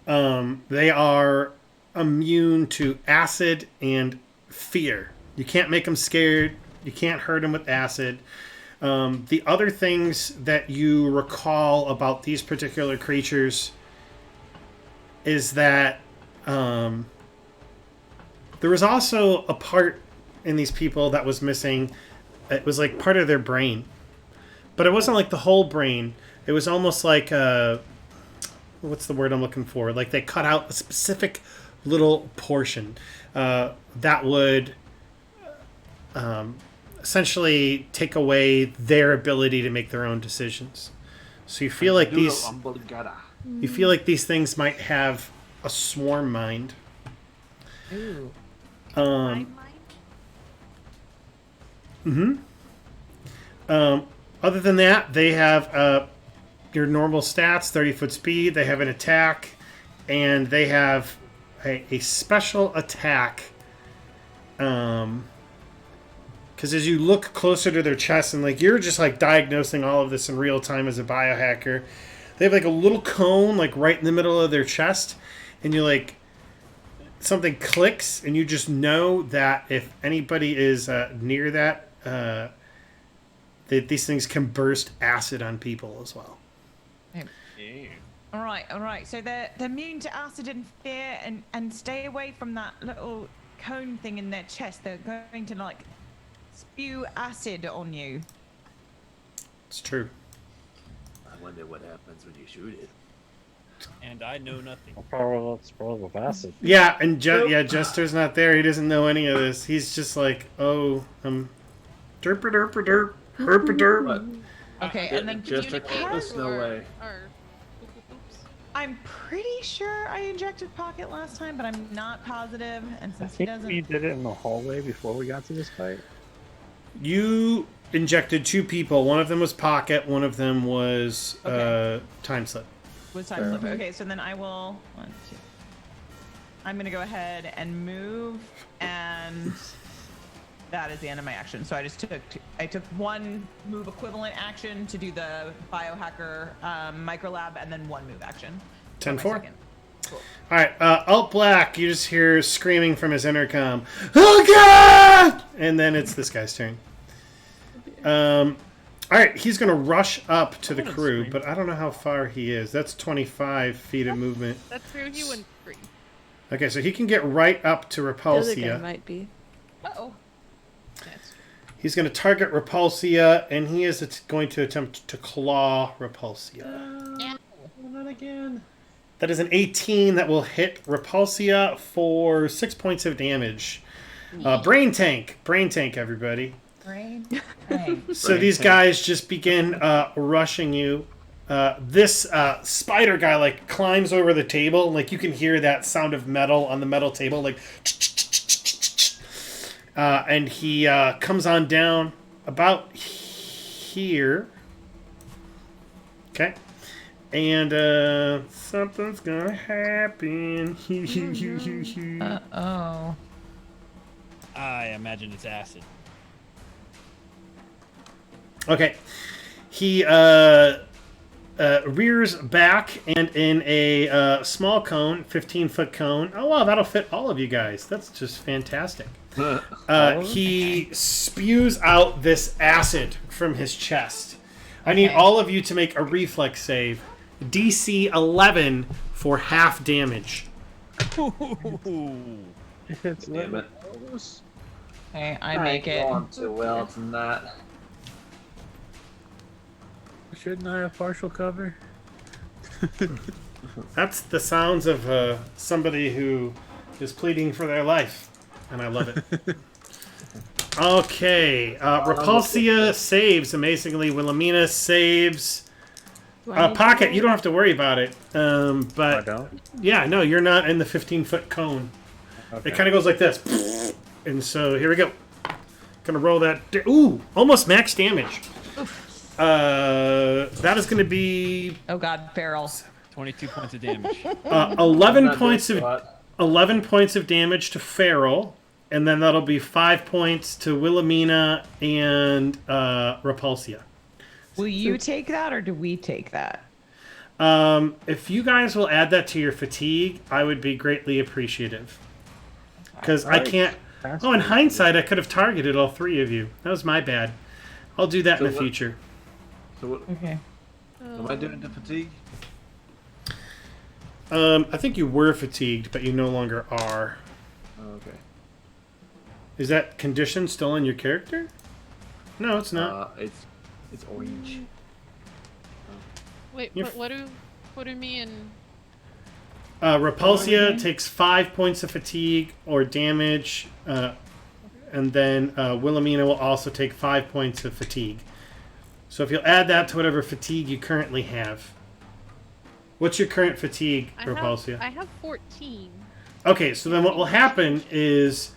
they are immune to acid and fear. You can't make them scared. You can't hurt them with acid. The other things that you recall about these particular creatures is that there was also a part in these people that was missing. It was like part of their brain. But it wasn't like the whole brain. It was almost like what's the word I'm looking for? Like they cut out a specific little portion that would essentially take away their ability to make their own decisions. So you feel like these things might have a swarm mind. Ooh. Other than that, they have your normal stats, 30-foot speed. They have an attack, and they have a special attack. Because as you look closer to their chest, and like you're just like diagnosing all of this in real time as a biohacker, they have like a little cone like right in the middle of their chest, and you like something clicks, and you just know that if anybody is near that, these things can burst acid on people as well. All right. So they're immune to acid and fear, and stay away from that little cone thing in their chest. They're going to like spew acid on you. It's true. I wonder what happens when you shoot it. And I know nothing. Let's roll with acid. Yeah, and Jester's not there. He doesn't know any of this. He's just like, oh, derp derp derp derp derp. Okay, and then Jester, communicate. there's no way. Oops. I'm pretty sure I injected Pocket last time, but I'm not positive. And I since he think doesn't, we did it in the hallway before we got to this fight. You injected 2 people. One of them was Pocket. One of them was Okay. Time Slip. was time slip. Okay, so then I will. 1, 2. I'm gonna go ahead and move, and that is the end of my action. So I took 1 move equivalent action to do the biohacker micro lab, and then 1 move action. 10-4. Cool. All right, Alt Black. You just hear screaming from his intercom. Oh God! And then it's this guy's turn. All right, he's gonna rush up to the crew, but I don't know how far he is. That's 25 feet of movement. That's true. He wouldn't free. Okay, so he can get right up to The other guy Repulsia. might be. Uh-oh. He's going to target Repulsia, and he is going to attempt to claw Repulsia. Not again. That is an 18 that will hit Repulsia for 6 points of damage. Brain tank, everybody. Brain. So these guys just begin rushing you. This spider guy like climbs over the table. Like you can hear that sound of metal on the metal table, like. And he comes on down about here. Okay. And something's gonna happen. Uh-oh. I imagine it's acid. Okay. He rears back and in a small cone, 15-foot cone. Oh, wow, that'll fit all of you guys. That's just fantastic. He spews out this acid from his chest. I need all of you to make a reflex save. DC 11 for half damage. It's Damn it. Okay, I make it. Going too well tonight. Shouldn't I have partial cover? That's the sounds of somebody who is pleading for their life, and I love it. Okay, Repulsia saves amazingly. Wilhelmina saves. Pocket, you don't have to worry about it. I But don't. yeah, no, you're not in the 15-foot cone. Okay. It kind of goes like this, and so here we go. Gonna roll that. Ooh, almost max damage. That is going to be Oh God, Feral. 22 points of damage. 11 points of damage to Feral, and then that'll be 5 points to Wilhelmina and Repulsia. Will you take that or do we take that? If you guys will add that to your fatigue, I would be greatly appreciative. Because I can't. Oh, in hindsight, I could have targeted all three of you. That was my bad. I'll do that in the what- future. So what Okay. am I doing to fatigue? I think you were fatigued, but you no longer are. Okay. Is that condition still on your character? No, it's not. It's orange. Wait, You're but what do me and Repulsia takes 5 points of fatigue or damage, and then Wilhelmina will also take 5 points of fatigue. So if you'll add that to whatever fatigue you currently have. What's your current fatigue, Repulsia? I have 14. Okay, so then what will happen is...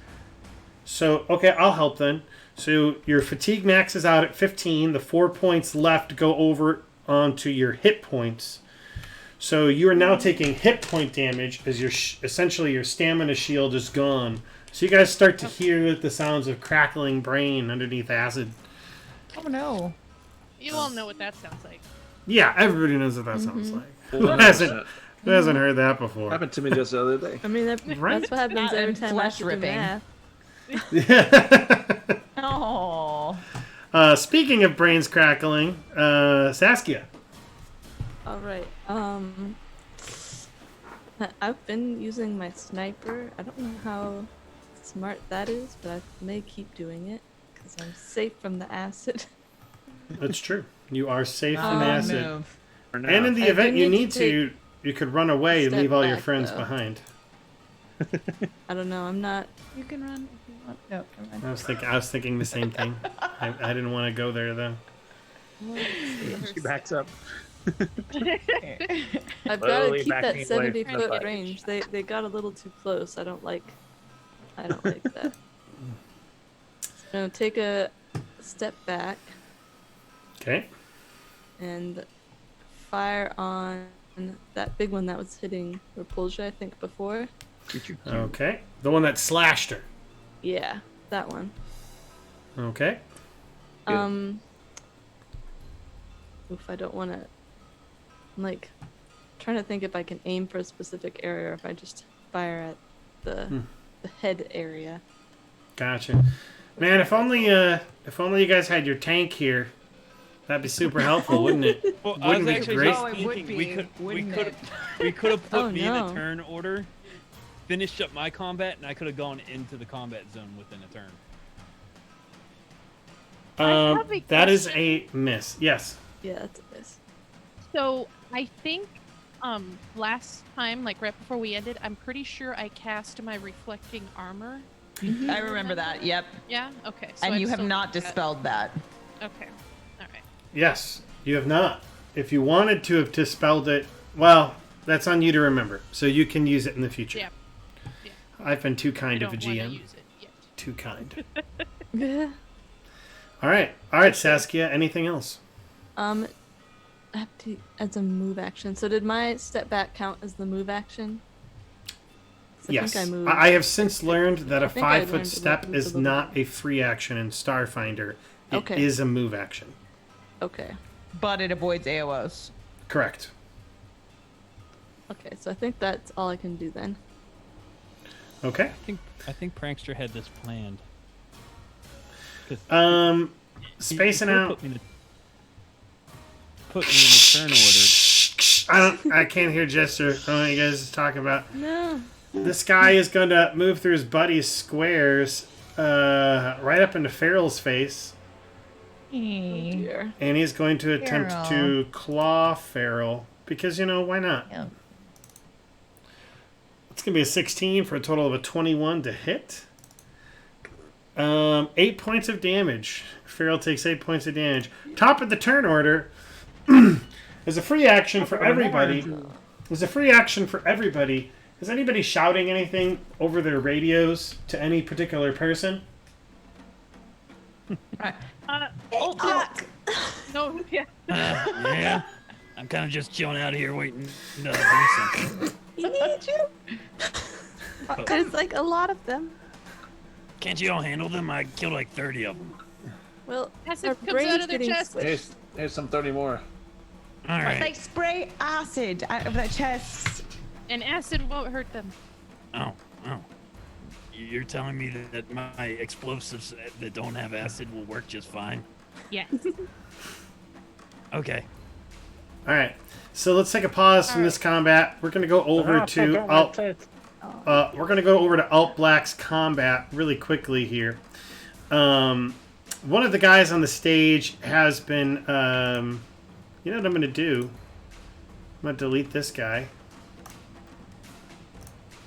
So, okay, I'll help then. So your fatigue maxes out at 15. The 4 points left go over onto your hit points. So you are now taking hit point damage as your essentially your stamina shield is gone. So you guys start to hear the sounds of crackling brain underneath acid. Oh no. You all know what that sounds like. Yeah, everybody knows what that sounds like. Who 100%. hasn't heard that before? Happened to me just the other day. I mean, Right? that's what happens That every and time I have flesh to do ripping. math. Oh. Speaking of brains crackling, Saskia. All right. I've been using my sniper. I don't know how smart that is, but I may keep doing it because I'm safe from the acid. That's true. You are safe from acid. Move. For now. And in the I event do you need need to to, you could run away and step leave all your back, friends though. behind. I don't know. I'm not. You can run if you want. No, never mind. I was thinking the same thing. I didn't want to go there though. She backs up. I've got to Slowly keep backing that away from the 70-foot fight. range. They got a little too close. I don't like that. So take a step back Okay. and fire on that big one that was hitting Repulsia, I think, before. Okay. The one that slashed her. Yeah, that one. Okay. Oof, I don't want to. I'm like trying to think if I can aim for a specific area or if I just fire at the head area. Gotcha. Man, if only you guys had your tank here, that'd be super helpful, wouldn't it? Well, I Wouldn't was be actually great? just Oh, it would thinking be, wouldn't it? we could have put Oh, me in no. a turn order, finished up my combat, and I could have gone into the combat zone within a turn. I have a That is a miss. Yes. Yeah, that's a miss. So I think last time, like right before we ended, I'm pretty sure I cast my reflecting armor. I remember that. Yep. Yeah. Okay. So And I've you have still not got that. dispelled that. Okay. All right. Yes. You have not. If you wanted to have dispelled it, well, that's on you to remember. So you can use it in the future. Yeah. Yeah. I've been too I kind don't of a want to GM. use it yet. Too kind. Yeah. All right, Saskia. Anything else? I have to as a move action. So did my step back count as the move action? 'Cause Yes. I think I moved. I have since learned that I a think I 5-foot learned to step move is a little not bit. a free action in Starfinder. It is Okay. a move action. Okay. But it avoids AOs. Correct. Okay, so I think that's all I can do then. Okay. I think Prankster had this planned. 'Cause Spacing he Out. Put me in the turn order. I can't hear Jester. I don't know what you guys are talking about. No. This guy is going to move through his buddy's squares right up into Farrell's face. Oh dear. And he's going to attempt to claw Farrell. Because, why not? Yeah. It's going to be a 16 for a total of a 21 to hit. 8 points of damage. Farrell takes 8 points of damage. Top of the turn order. There's a free action for everybody. There's a free action for everybody. Is anybody shouting anything over their radios to any particular person? No, yeah. Yeah. I'm kind of just chilling out here waiting to do something. We need you. There's like a lot of them. Can't you all handle them? I killed like 30 of them. Well, Acid our comes brain's out of their getting chest. squished. Here's some 30 more. All right. Like spray acid out of their chests. And acid won't hurt them. Oh. You're telling me that my explosives that don't have acid will work just fine? Yeah. Okay. All right. So let's take a pause from this combat. We're going to go over to Alt. We're going to go over to Alt Black's combat really quickly here. One of the guys on the stage has been. You know what I'm going to do? I'm going to delete this guy.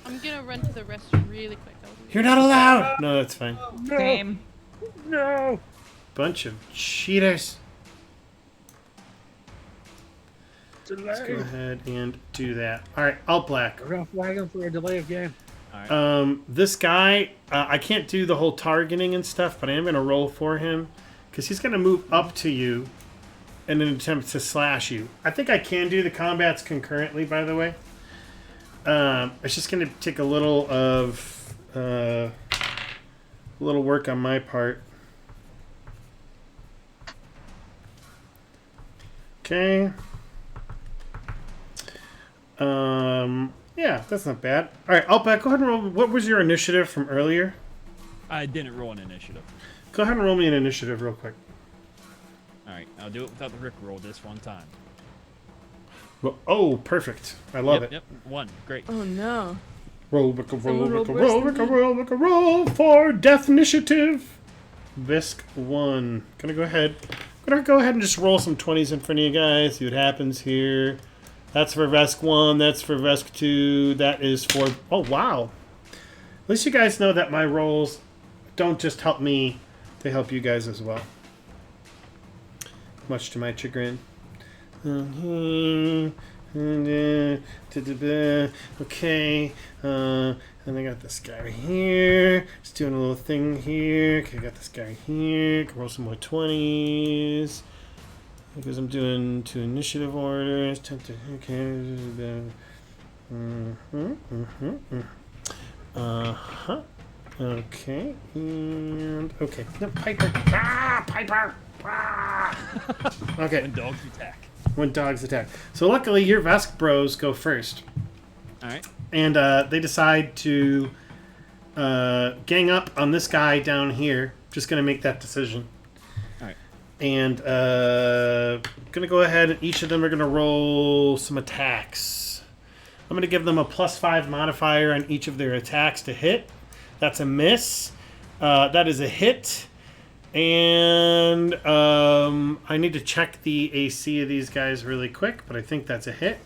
I'm gonna run to the restroom really quick. You're not allowed. No, that's fine. Same. No. Bunch of cheaters. Let's go Delay. ahead and do that. All right, Alt Black. We're gonna flag him for a delay of game. This guy, I can't do the whole targeting and stuff, but I am going to roll for him because he's going to move up to you in an attempt to slash you. I think I can do the combats concurrently, by the way. It's just going to take a little of little work on my part. Okay. Yeah, that's not bad. All right, Outback, go ahead and roll. What was your initiative from earlier? I didn't roll an initiative. Go ahead and roll me an initiative real quick. All right, I'll do it without the Rick roll this one time. Well, oh, perfect. I love it. Yep, 1. Great. Oh no. Roll, Rick, roll, Someone Rick, rolled worse roll, than Rick, me. roll, Rick, roll for death initiative. Visc 1. Gonna go ahead. Gonna go ahead and just roll some 20s in front of you guys. See what happens here. That's for Vesk 1. That's for Vesk 2. That is for... Oh, wow. At least you guys know that my rolls don't just help me. They help you guys as well. Much to my chagrin. Okay. And I got this guy right here. Just doing a little thing here. Okay, I got this guy here. Can roll some more 20s. Because I'm doing 2 initiative orders. Okay. Okay. And okay. No, Piper. Piper. Okay. When dogs attack. When dogs attack. So luckily, your Vesk bros go first. All right. And they decide to gang up on this guy down here. Just going to make that decision. All right. And going to go ahead and each of them are going to roll some attacks. I'm going to give them a +5 modifier on each of their attacks to hit. That's a miss. That is a hit. And I need to check the AC of these guys really quick, but I think that's a hit.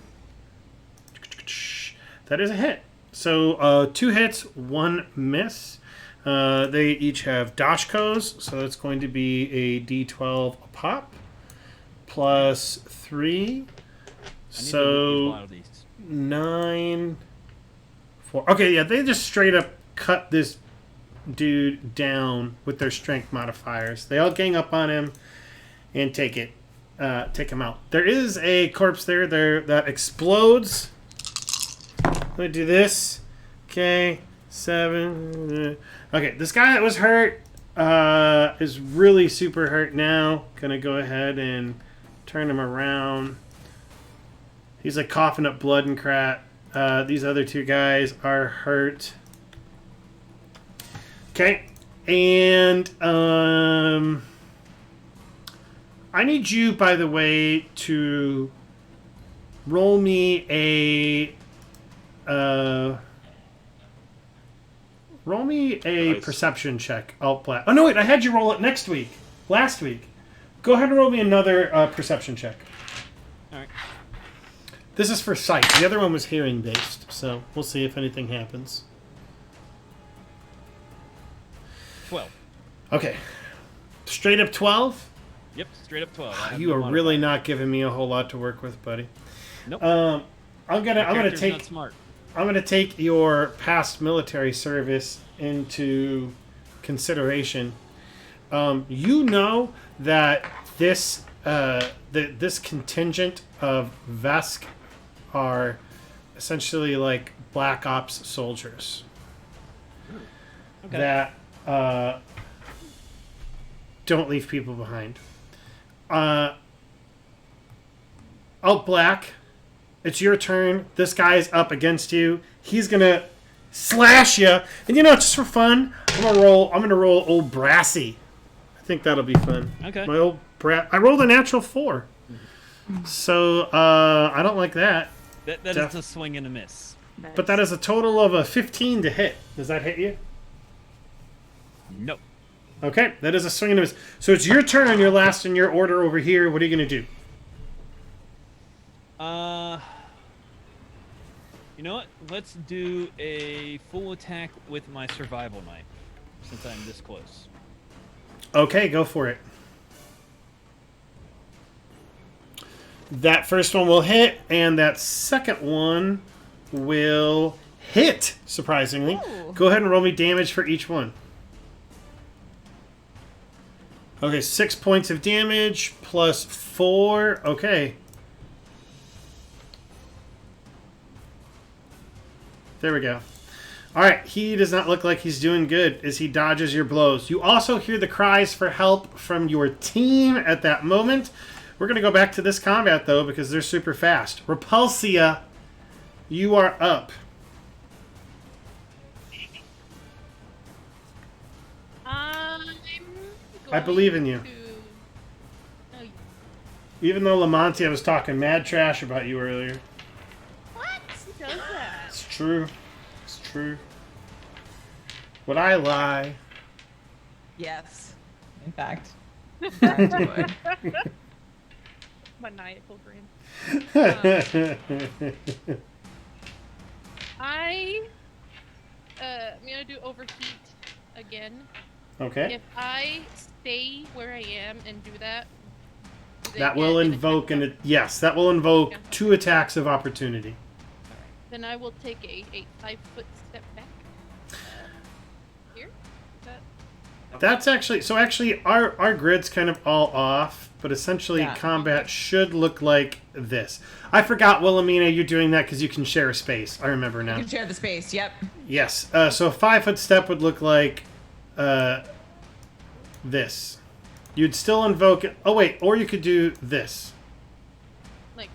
That is a hit. So 2 hits, 1 miss. They each have Dashkos, so it's going to be a D12 a pop. Plus 3. So 9. 4. Okay, yeah, they just straight up cut this dude down with their strength modifiers. They all gang up on him and take him out. There is a corpse there that explodes. I'm gonna do this. Okay, 7. Okay, this guy that was hurt is really super hurt now. Gonna go ahead and turn him around. He's like coughing up blood and crap. These other two guys are hurt. Okay. And I need you, by the way, to roll me a Nice. perception check. Oh no, wait! I had you roll it last week. Go ahead and roll me another perception check. All right. This is for sight. The other one was hearing based, so we'll see if anything happens. 12. Okay, straight up 12. Yep, straight up 12. I have You no are modifier. really not giving me a whole lot to work with, buddy. Nope. I'm My gonna character's take not smart. I'm going to take your past military service into consideration. You know that this this contingent of Vesk are essentially like Black Ops soldiers Okay. that don't leave people behind. Black. It's your turn. This guy's up against you. He's gonna slash you, and just for fun, I'm gonna roll old Brassy. I think that'll be fun. Okay. My old brat. I rolled a natural 4, so I don't like that. That is a swing and a miss. Nice. But that is a total of a 15 to hit. Does that hit you? Nope. Okay, that is a swing and a miss. So it's your turn. You're last in your order over here. What are you gonna do? You know what? Let's do a full attack with my survival knife, since I'm this close. Okay, go for it. That first one will hit, and that second one will hit, surprisingly. Ooh. Go ahead and roll me damage for each one. Okay, 6 points of damage plus 4. Okay. There we go. All right, he does not look like he's doing good as he dodges your blows. You also hear the cries for help from your team at that moment. We're going to go back to this combat, though, because they're super fast. Repulsia, you are up. I believe in you. Oh, Even though Lamontia was talking mad trash about you earlier. what? Who does that? It's true. It's true. Would I lie? Yes. In fact. Grimes would. Maniacal grin. I'm gonna do overheat again. Okay. If I stay where I am and do that, do they That get will an invoke attack? yes, that will invoke Yeah. 2 attacks of opportunity. Then I will take a 5-foot step back. Here? Is that... That's actually our grid's kind of all off, but essentially Yeah. combat should look like this. I forgot, Wilhelmina, you're doing that because you can share a space. I remember You now. can share the space. Yep. Yes. So a 5-foot step would look like this. You'd still invoke it. Oh wait, or you could do this. Like,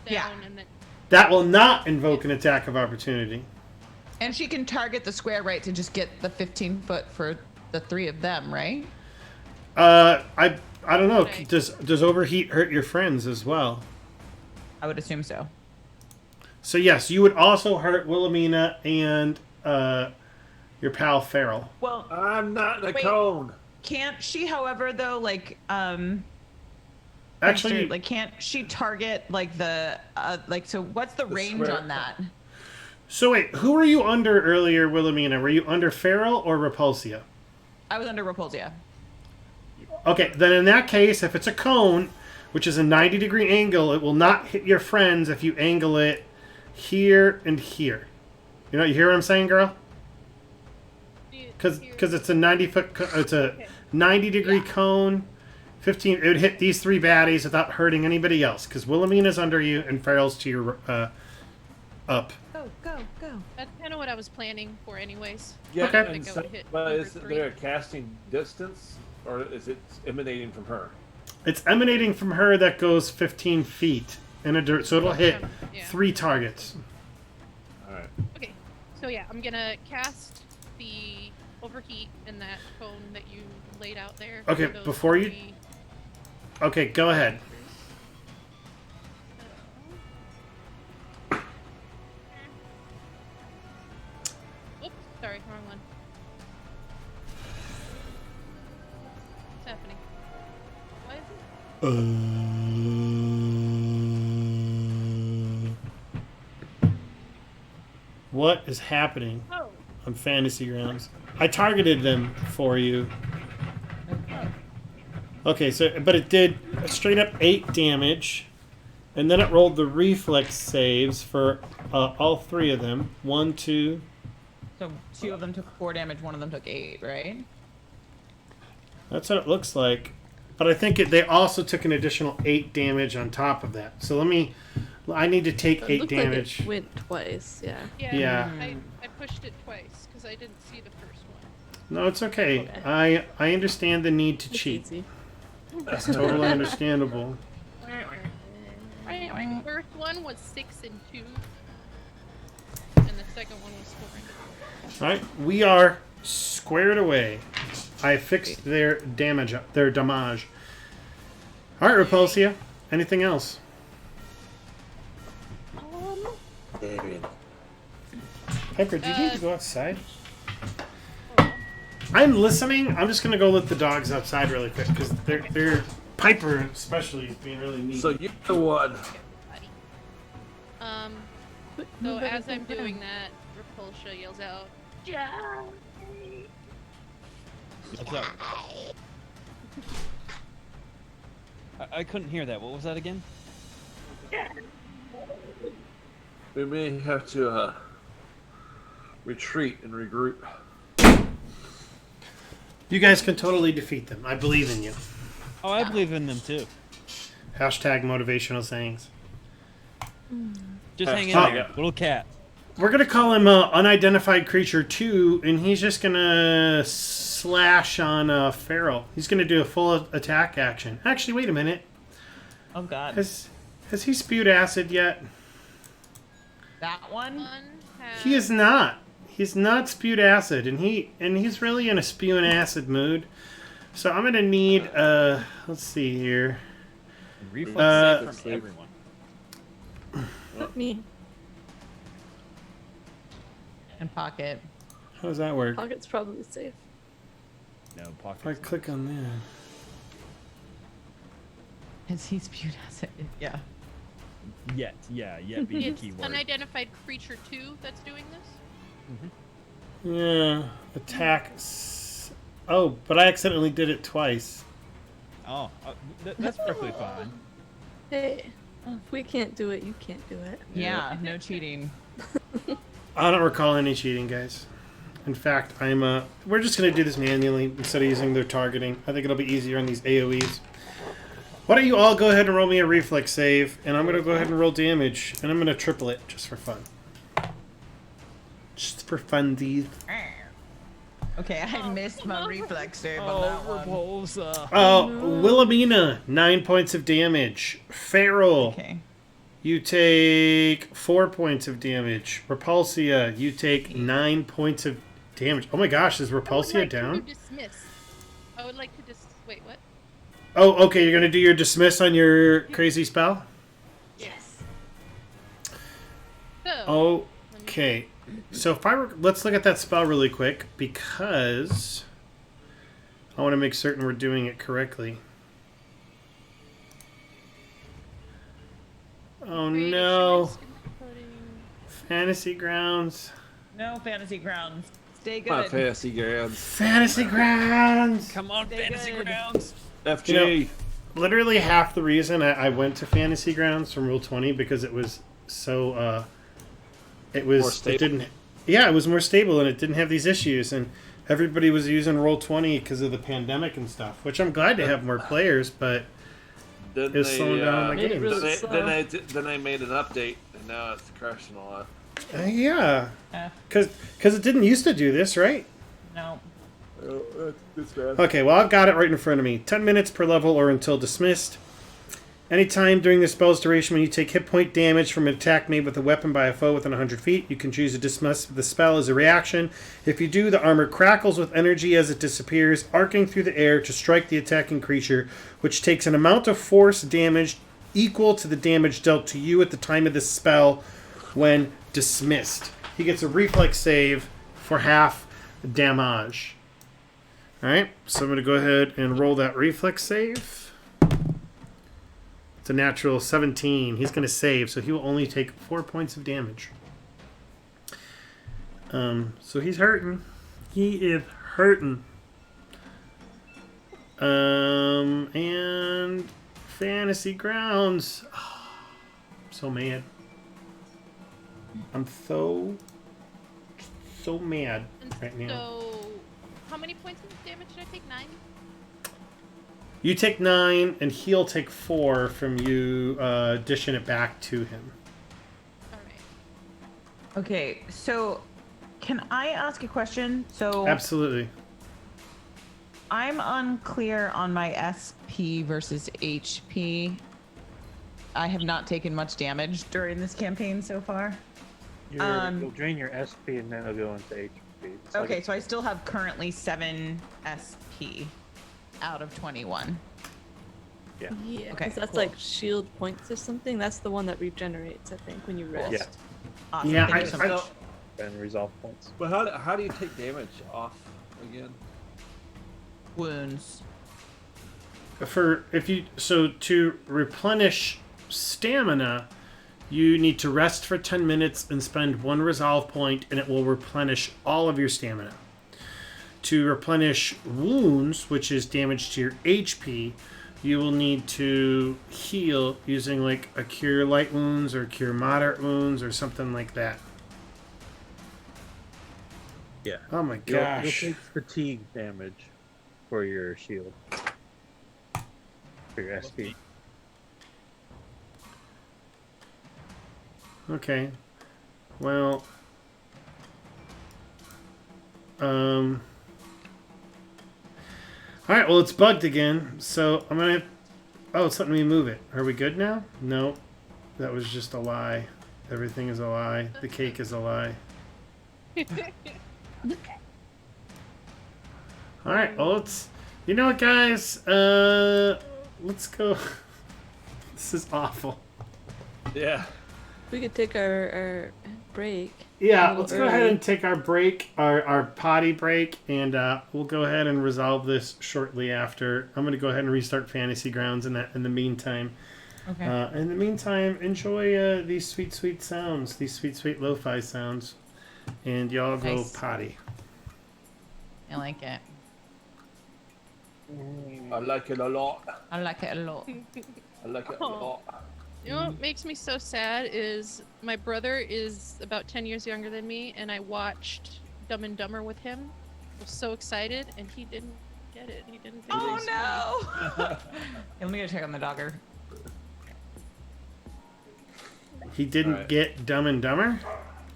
Yeah. down and then... That will not invoke an attack of opportunity. And she can target the square, right, to just get the 15-foot for the 3 of them, right? I don't know. Right. Does overheat hurt your friends as well? I would assume so. So yes, you would also hurt Wilhelmina and your pal Farrell. Well, I'm not in a Wait. cone. can't she, however, though, like, Actually, like, can't she target, like, the, so what's the range square. on that? so wait, who were you under earlier, Wilhelmina? Were you under Farrell or Repulsia? I was under Repulsia. Okay, then in that case, if it's a cone, which is a 90-degree angle, it will not hit your friends if you angle it here and here. You hear what I'm saying, girl? Because it's a 90-foot, it's a Okay. 90-degree cone. 15. It would hit these 3 baddies without hurting anybody else. Because Wilhelmina's under you and Farrell's to your up. Go, go, go. That's kind of what I was planning for anyways. Yeah, Okay. I think I so, would hit but number is 3. there a casting distance, or is it emanating from her? It's emanating from her that goes 15 feet. so it'll hit Yeah. 3 targets. All right. Okay. So yeah, I'm gonna cast the overheat in that cone that you laid out there. Okay, for those before you- 3 Okay, go ahead. Oops, sorry, wrong one. What's happening? Why is it? What is happening Oh. on Fantasy Grounds? I targeted them for you. Okay, so but it did a straight up 8 damage, and then it rolled the reflex saves for all 3 of them. 1, 2. So 2 of them took 4 damage, 1 of them took 8, right? That's what it looks like. But I think they also took an additional 8 damage on top of that. So I need to take It 8 looked damage. like it went twice. Yeah. Yeah. Yeah. I pushed it twice because I didn't see the first one. No, it's okay. Okay. I understand the need to It's cheat. easy. It's totally understandable. The first one was 6 and 2, and the second one was 4 and 2. All right, we are squared away. I fixed their damage. All right, Repulsia. Anything else? Piper, do you need to go outside? I'm listening. I'm just gonna go let the dogs outside really quick because they're Piper especially is being really neat. So you're the one. So as I'm doing that, Repulsia yells out, What's up? I couldn't hear that. What was that again? We may have to retreat and regroup. You guys can totally defeat them. I believe in you. Oh, I believe in them too. Hashtag motivational sayings. Just hang in Hashtag- there, little cat. We're gonna call him Unidentified Creature 2, and he's just gonna slash on Feral. He's gonna do a full attack action. Actually, wait a minute. Oh god. Has he spewed acid yet? That one? One has... He is not. He's not spewed acid, and he's really in a spewing acid mood. So I'm gonna need let's see here. Reflex save from everyone. Not me. And pocket. How does that work? Pocket's probably safe. No If I pockets. click on that. Has he spewed acid? Yeah. Yet, yet being the It's key word. Unidentified Creature 2 that's doing this? Yeah. Attack. Oh, but I accidentally did it twice. Oh, that's perfectly fine. Hey, if we can't do it, you can't do it. Yeah, no cheating. I don't recall any cheating, guys. In fact, we're just gonna do this manually instead of using their targeting. I think it'll be easier on these AoEs. Why don't you all go ahead and roll me a reflex save, and I'm gonna go ahead and roll damage, and I'm gonna triple it just for fun. Just for funsies. Okay, I missed my reflex save on Oh, that one. Repulsa. Wilhelmina, 9 points of damage. Feral, Okay. you take 4 points of damage. Repulsia, you take 9 points of damage. Oh my gosh, is I would Repulsia like down? To dismiss. I would like to wait, what? Oh, okay, you're gonna do your dismiss on your crazy spell? Yes. So, Okay. So if let's look at that spell really quick because I want to make certain we're doing it correctly. Oh create a no. shimmer pudding. Fantasy Grounds. No fantasy grounds. Stay My good. fantasy grounds. Fantasy Grounds! Come on, Stay Fantasy good. Grounds. FG. Literally half the reason I went to Fantasy Grounds from Rule 20 because it was so it More was stable. it didn't yeah, it was more stable and it didn't have these issues and everybody was using Roll 20 because of the pandemic and stuff, which I'm glad to have more players, but Then it's slowing down my Made it games. really then they, slow. then they made an update, and now it's crashing a lot. Yeah, Eh, because it didn't used to do this, right? no. Oh, that's bad. Okay, well I've got it right in front of me. 10 minutes per level or until dismissed. Anytime during the spell's duration when you take hit point damage from an attack made with a weapon by a foe within 100 feet, you can choose to dismiss the spell as a reaction. If you do, the armor crackles with energy as it disappears, arcing through the air to strike the attacking creature, which takes an amount of force damage equal to the damage dealt to you at the time of the spell when dismissed. He gets a reflex save for half damage. Alright, so I'm going to go ahead and roll that reflex save. It's a natural 17. He's going to save, so he will only take 4 points of damage. So he's hurting. He is hurting. And Fantasy Grounds. Oh, I'm so mad. I'm so mad right now. So, how many points of damage did I take? 9? You take 9, and he'll take 4 from you dishing it back to him. Alright. Okay, so can I ask a question? So Absolutely. I'm unclear on my SP versus HP. I have not taken much damage during this campaign so far. You'll drain your SP and then it'll go into HP. It's like Okay, so I still have currently 7 SP out of 21. Yeah, Okay, because that's cool. like shield points or something. That's the one that regenerates, I think, when you rest. Yeah. Awesome. Yeah, Thank you so much. and resolve points. But how do you take damage off again? Wounds. To replenish stamina, you need to rest for 10 minutes and spend 1 resolve point, and it will replenish all of your stamina. To replenish wounds, which is damage to your HP, you will need to heal using like a cure light wounds or cure moderate wounds or something like that. Yeah. Oh my You'll gosh. take fatigue damage for your shield. For your SP. Okay. Well. Alright, well, it's bugged again, so I'm gonna. Oh, it's letting me move it. Are we good now? No. That was just a lie. Everything is a lie. The cake is a lie. Alright, well, let's. You know what, guys? Let's go. This is awful. Yeah. We could take our break. Yeah, a let's little go ahead early. and take our break, our potty break, and we'll go ahead and resolve this shortly after. I'm going to go ahead and restart Fantasy Grounds in the meantime. Okay. In the meantime, enjoy these sweet, sweet sounds, these sweet, sweet lo-fi sounds, and y'all go Nice. potty. I like it. I like it a lot. I like it a lot. I like it a lot. You know what makes me so sad is my brother is about 10 years younger than me, and I watched Dumb and Dumber with him. I was so excited, and he didn't get it. He didn't think it Oh was funny. no! Let me go check on the dogger. He didn't Alright. get Dumb and Dumber?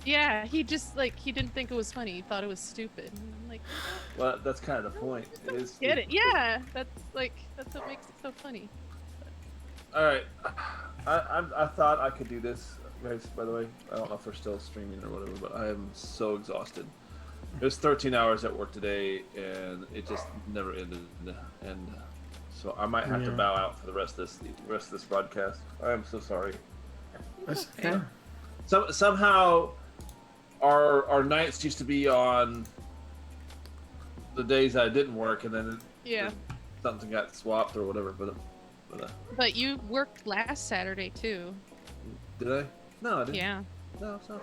Yeah, he just he didn't think it was funny. He thought it was stupid. And I'm like, Well, that's kind of the point. It is. get it? Yeah, that's what makes it so funny. All right. I thought I could do this, guys. By the way, I don't know if we're still streaming or whatever, but I am so exhausted. It was 13 hours at work today, and it just never ended. And so I might have to Yeah. bow out for the rest of this broadcast. I am so sorry. That's okay. Somehow, our nights used to be on the days I didn't work, and then Yeah, something got swapped or whatever. But but you worked last Saturday too. did I? No, I didn't. Yeah, No, so.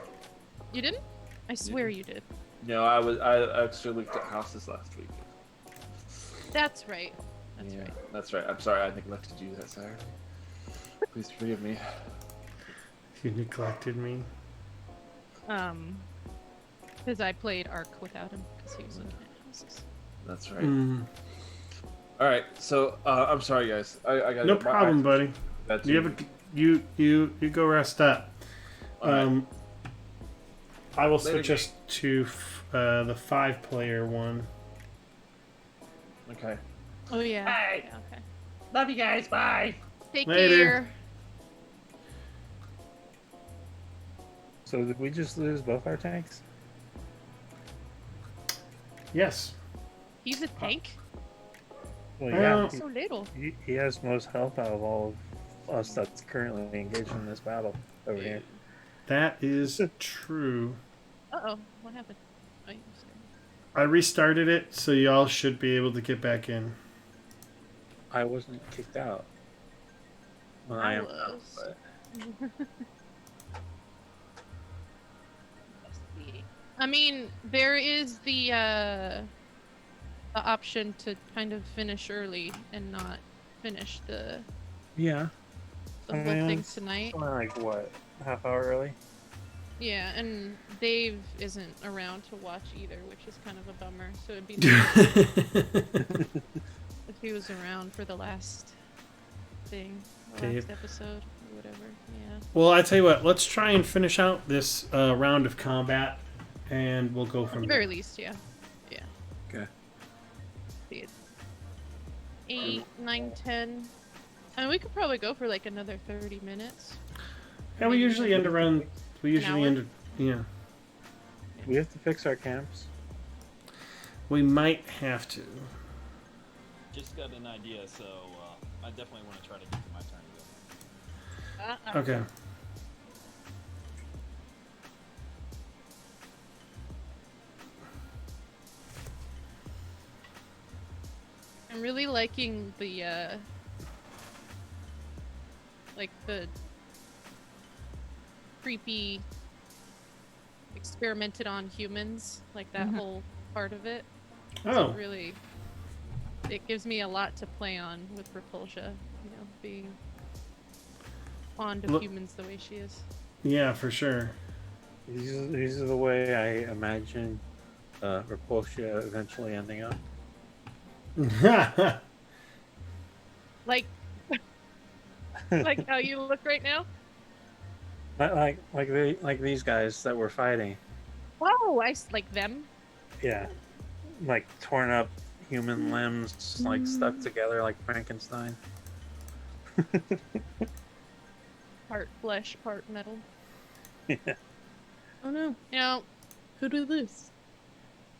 you didn't? I swear you did. No, I actually looked at houses last week. That's right. That's Yeah, right. that's right. I'm sorry I neglected you that Saturday. Please forgive me. You neglected me. Because I played Ark without him because he was looking at houses. That's right. Mm, All right, so I'm sorry, guys. I got no problem, buddy. That's You have you go rest up. All right. I will Later, switch us to the 5-player one. Okay. Oh yeah. Bye. Yeah, okay. Love you guys. Bye. Take Later. care. So did we just lose both our tanks? Yes. He's a tank. Well, Well- yeah. So little. He has most health out of all of us that's currently engaged in this battle over here. That is true. Uh-oh. What happened? Oh, you scared me. I restarted it, so y'all should be able to get back in. I wasn't kicked out. Well, I am now, was. but I mean, there is the option to kind of finish early and not finish the yeah. whole thing tonight. Only like what, half hour early? Yeah, and Dave isn't around to watch either, which is kind of a bummer. So it'd be nice if he was around for the last thing, the Dave. last episode or whatever. Yeah. Well, I tell you what. Let's try and finish out this round of combat, and we'll go At from the there. very least, yeah. Yeah. Okay. See it. 8, 9, 10. I mean, we could probably go for like another 30 minutes. Yeah, we usually end around. We usually hour? end. Yeah, We have to fix our camps. we might have to. Just got an idea, so I definitely want to try to get to my turn to go. Okay. I'm really liking the like the creepy experimented on humans, like that whole part of it. So Oh, it really, it gives me a lot to play on with Repulsia, you know, being fond of Look- humans the way she is. yeah, for sure. These are the way I imagine Repulsia eventually ending up. Like, like how you look right now. Like these guys that were fighting. Wow, like them. Yeah. Like torn up human limbs, like stuck together like Frankenstein. Part flesh, part metal. Yeah. Oh no. You know, Who'd we lose?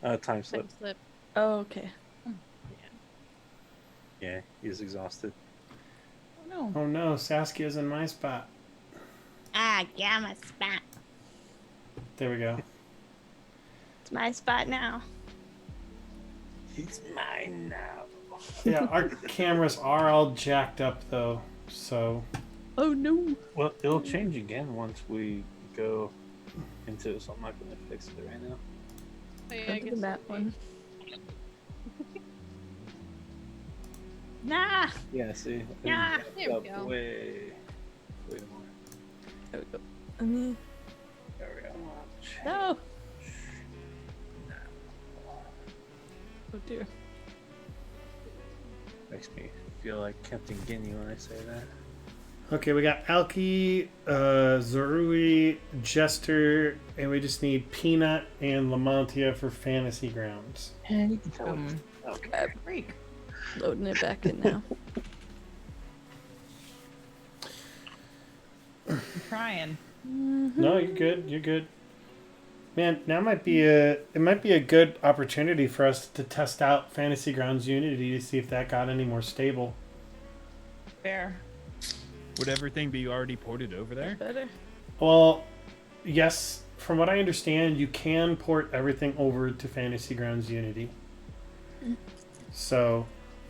Time slip. time slip. Oh, okay. Yeah, he's exhausted. Oh no. Oh no, Saskia's in my spot. Ah, gamma spot. There we go. It's my spot now. He's mine now. Yeah, our cameras are all jacked up though, so Oh no. Well, it'll change again once we go into it, so I'm not gonna fix it right now. Oh, yeah, I Look guess at that it'll be- one. Nah. Yeah, see? Yeah, there we Up go. way more. There we go. Mm, There we go. no. Oh dear. Makes me feel like Captain Guinea when I say that. okay, we got Alki, Zorui, Jester, and we just need Peanut and Lamontia for Fantasy Grounds. Okay. Freak. Loading it back in now. I'm trying. No, you're good. You're good. Man, now might be a good opportunity for us to test out Fantasy Grounds Unity to see if that got any more stable. Fair. Would everything be already ported over there? Better. Well, yes, from what I understand, you can port everything over to Fantasy Grounds Unity. So,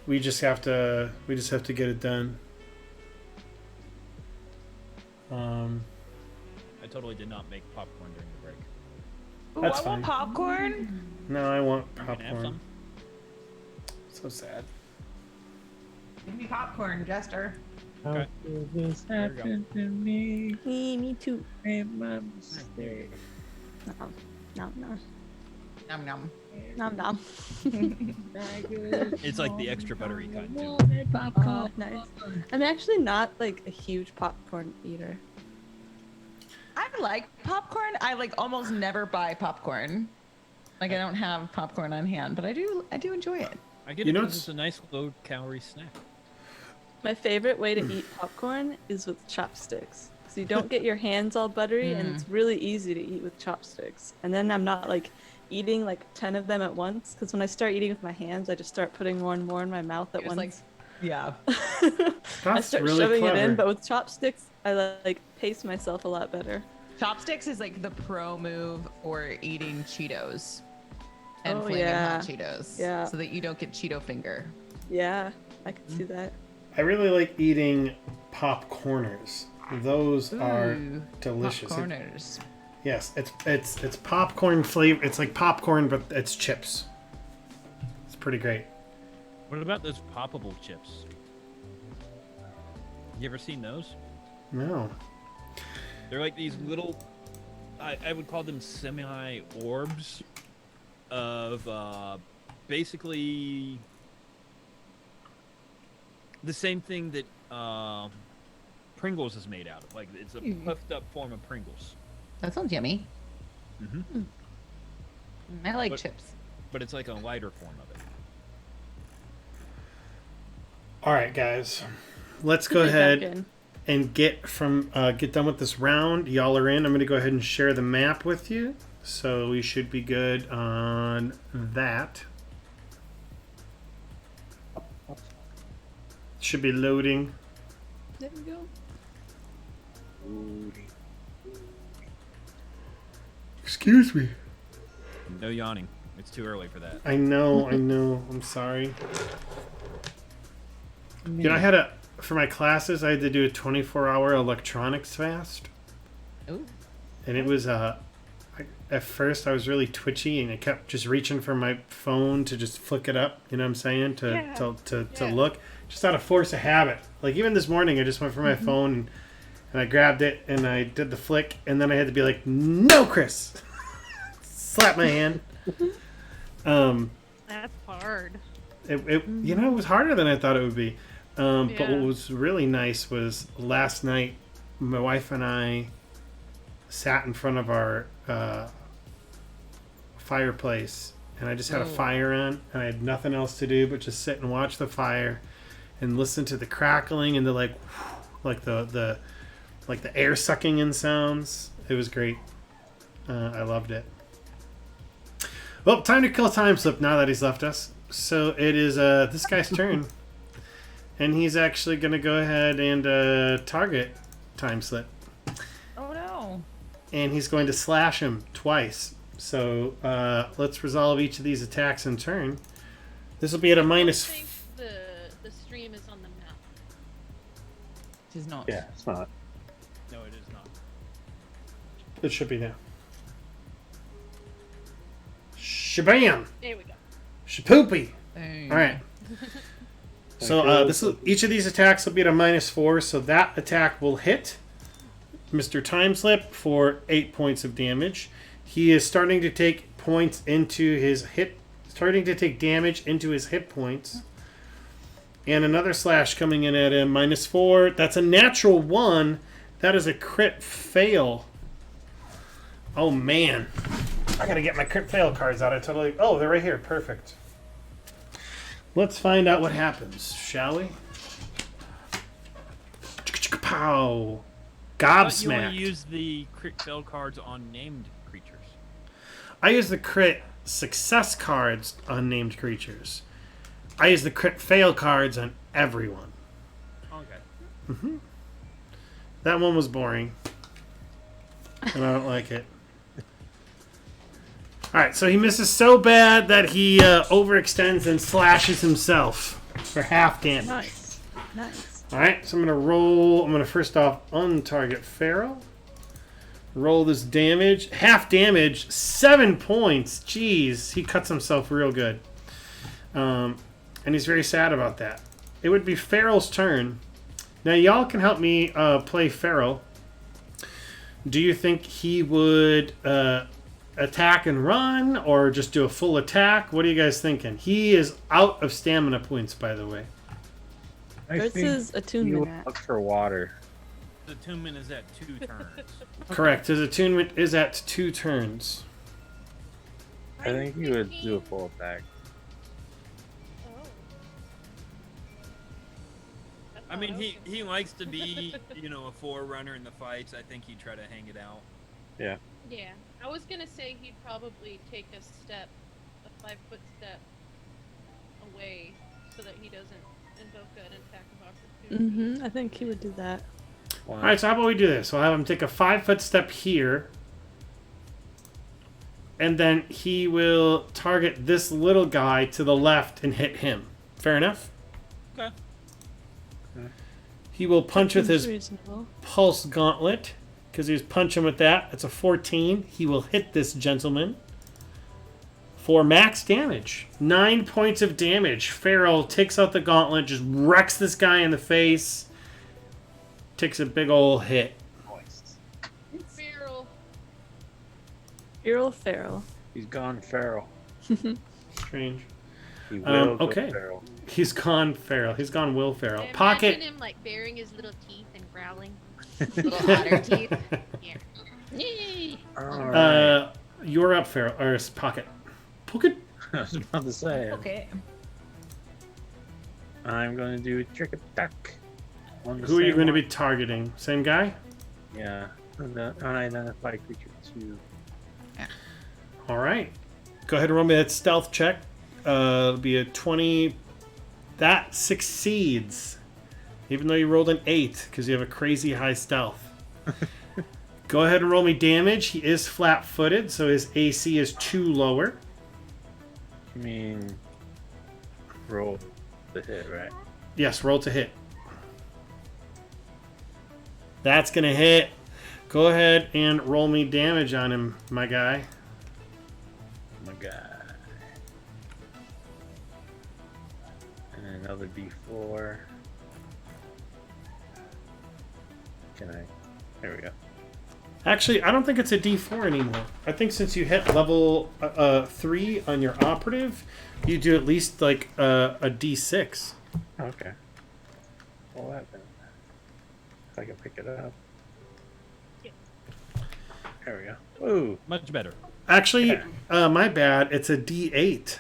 we just have to get it done. I totally did not make popcorn during the break. Ooh, That's I fine. want popcorn. No, I want You can have popcorn. some. So sad. Give me popcorn, Jester. Okay. How could this There we go. happen to me? Me too. Made my mistake. No. No, no. Num num. Nom nom. It's like the extra buttery kind too. Oh, nice. I'm actually not like a huge popcorn eater. I like popcorn. I like almost never buy popcorn. Like I don't have popcorn on hand, but I do enjoy it. I get You it know 'cause what's- it's a nice low calorie snack. My favorite way to eat popcorn is with chopsticks. So you don't get your hands all buttery, and it's really easy to eat with chopsticks. And then I'm not like eating like 10 of them at once, because when I start eating with my hands, I just start putting more and more in my mouth at once. Like, yeah. I That's start really shoving clever. it in, but with chopsticks, I like pace myself a lot better. Chopsticks is like the pro move for eating Cheetos and Oh, flaming yeah. hot Cheetos. Yeah. So that you don't get Cheeto finger. Yeah, I can see that. I really like eating popcorners. Those are Ooh, delicious. Popcorners. Yes, it's popcorn flavor. It's like popcorn, but it's chips. It's pretty great. What about those poppable chips? You ever seen those? No. They're like these little, I would call them semi-orbs of basically the same thing that Pringles is made out of. Like, it's a puffed up form of Pringles. That sounds yummy. Mm-hmm. I like But- chips. But it's like a lighter form of it. All right, guys. Let's go Make that ahead good. and get done with this round. Y'all are in. I'm going to go ahead and share the map with you. So we should be good on that. Should be loading. There we go. Excuse me. No yawning. It's too early for that. I know. I'm sorry. You know, for my classes, I had to do a 24-hour electronics fast. Ooh. And it was, at first I was really twitchy and I kept just reaching for my phone to just flick it up, you know what I'm saying? To look. Just out of force of habit. Like even this morning I just went for my phone and I grabbed it and I did the flick and then I had to be like, no, Chris! Slap my hand. That's hard. It was harder than I thought it would be. But Yeah. what was really nice was last night, my wife and I sat in front of our fireplace, and I just had a fire on, and I had nothing else to do but just sit and watch the fire, and listen to the crackling and the like the air sucking in sounds. It was great. I loved it. Well, time to kill time slip now that he's left us. So it is this guy's turn. And he's actually going to go ahead and target time slip. Oh no. And he's going to slash him twice. So let's resolve each of these attacks in turn. This will be at a I minus... think the stream is on the map. It is not. Yeah, it's not. No, it is not. It should be now. Shabam! There we go. Shapoopy! Boom. All right. So each of these attacks will be at a -4, so that attack will hit Mr. Timeslip for 8 points of damage. He is starting to take damage into his hit points. And another slash coming in at a -4. That's a natural 1. That is a crit fail. Oh man. I gotta get my crit fail cards out. Oh, they're right here. Perfect. Let's find out what happens, shall we? Pow! I thought you only Gobsmacked. use the crit fail cards on named creatures. I use the crit success cards on named creatures. I use the crit fail cards on everyone. Okay. That one was boring. And I don't like it. Alright, so he misses so bad that he overextends and slashes himself for half damage. Nice. Nice. Alright, so I'm going to roll. I'm going to first off untarget Pharaoh. Roll this damage. Half damage, 7 points. Jeez, he cuts himself real good. And he's very sad about that. It would be Pharaoh's turn. Now, y'all can help me play Pharaoh. Do you think he would attack and run, or just do a full attack? What are you guys thinking? He is out of stamina points, by the way. Where's his attunement at? Look for water. The attunement is at 2 turns. Correct. His attunement is at 2 turns. I think he would do a full attack. Oh. That's I mean, okay. he likes to be, a forerunner in the fights. I think he'd try to hang it out. Yeah. Yeah, I was gonna say he'd probably take a 5-foot step away, so that he doesn't invoke an attack of opportunity. I think he would do that. Wow. All right, so how about we do this? We'll have him take a 5-foot step here, and then he will target this little guy to the left and hit him. Fair enough? Okay. He will punch with his Reasonable. pulse gauntlet, because he was punching with that. It's a 14. He will hit this gentleman for max damage. 9 points of damage. Farrell takes out the gauntlet, just wrecks this guy in the face, takes a big ole hit. Feral. Feral. He's gone feral. Strange. He will go okay. feral. He's gone feral. He's gone Will Ferrell. I Pocket. imagine him like baring his little teeth and growling. Little otter teeth. Yeah. All right. You're up, Farrell. Or Pocket. Pocket. I was about to say. Okay. I'm going to do a trick attack. on the Who are you same going to one. be targeting? Same guy? Yeah. Unidentified creature 2. All right. Go ahead and roll me that stealth check. It'll be a 20. That succeeds. Even though you rolled an 8, because you have a crazy high stealth. Go ahead and roll me damage. He is flat-footed, so his AC is 2 lower. You mean roll the hit, right? Yes, roll to hit. That's going to hit. Go ahead and roll me damage on him, my guy. Oh my god. And another D4. Can I? There we go. Actually, I don't think it's a D4 anymore. I think since you hit level 3 on your operative, you do at least like a D6. Okay. Well, that then. If I can pick it up. There we go. Ooh. Much better. Actually, my bad. It's a D8.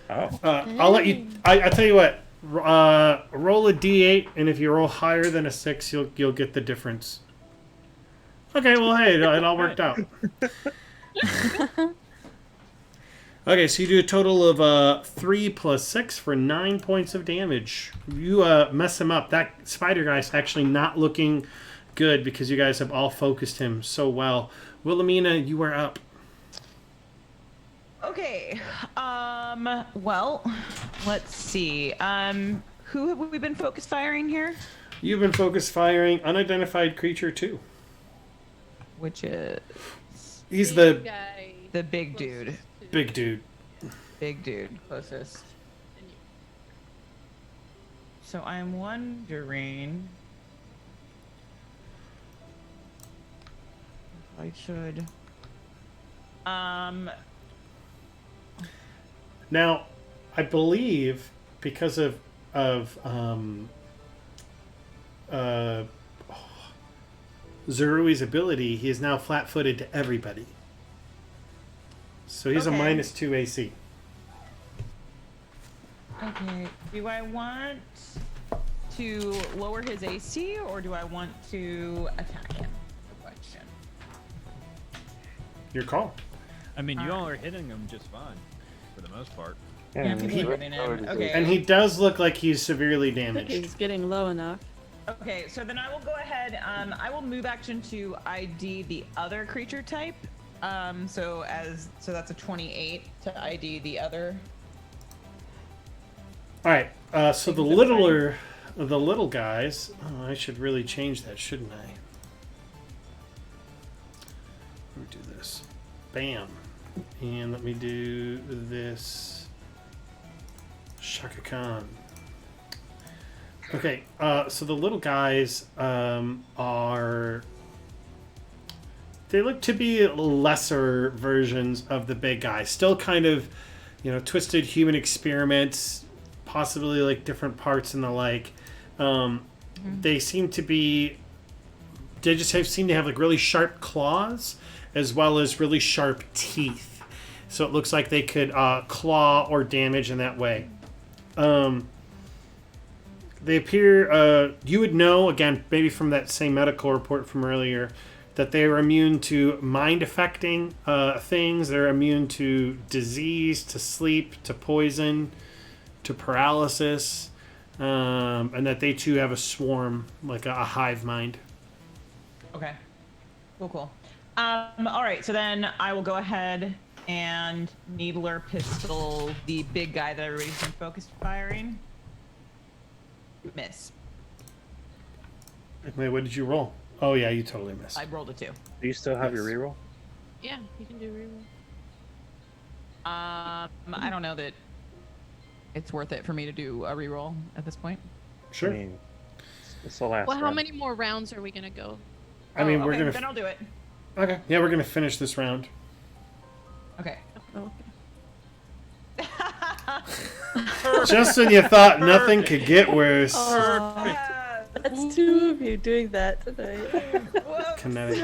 Oh. I'll let you. I tell you what. Roll a D8, and if you roll higher than a 6, you'll get the difference. Okay. Well, hey, it all worked out. Okay, so you do a total of 3 plus 6 for 9 points of damage. You mess him up. That spider guy's actually not looking good because you guys have all focused him so well. Wilhelmina, you are up. Okay. Well, let's see. Who have we been focus firing here? You've been focus firing unidentified creature 2. Which is He's Big the guy the big closest dude. to- big dude. Big dude closest. and you. So I'm wondering if I should. Now, I believe because of Zerui's ability, he is now flat-footed to everybody. So he's a Okay. -2 AC. Okay. Do I want to lower his AC or do I want to attack him? Good question. Your call. I mean, you all are hitting him just fine, for the most part. Yeah, I'm hitting him. Okay. And he does look like he's severely I think damaged. he's getting low enough. Okay, so then I will go ahead. I will move action to ID the other creature type. So that's a 28 to ID the other. All right. So the little guys. Oh, I should really change that, shouldn't I? Let me do this. Bam. And let me do this. Shaka Khan. Okay. So the little guys are. They look to be lesser versions of the big guys. Still kind of, twisted human experiments, possibly like different parts and the like. They seem to be. They just seem to have like really sharp claws, as well as really sharp teeth. So it looks like they could claw or damage in that way. They appear. You would know again, maybe from that same medical report from earlier, that they are immune to mind affecting things. They're immune to disease, to sleep, to poison, to paralysis, and that they too have a swarm, like a hive mind. Okay. Cool. All right, so then I will go ahead and needler pistol the big guy that everybody's been focused firing. Miss. Wait, what did you roll? Oh yeah, you totally missed. I rolled a 2. Do you still have your reroll? Yeah, you can do reroll. I don't know that it's worth it for me to do a reroll at this point. Sure. I mean, it's the last Well, how round. many more rounds are we gonna go? I mean, we're okay, gonna. Then I'll do it. Okay. Yeah, we're gonna finish this round. Okay. Oh, Just when you thought nothing could get worse. that's 2 of you doing that tonight. Kinetic.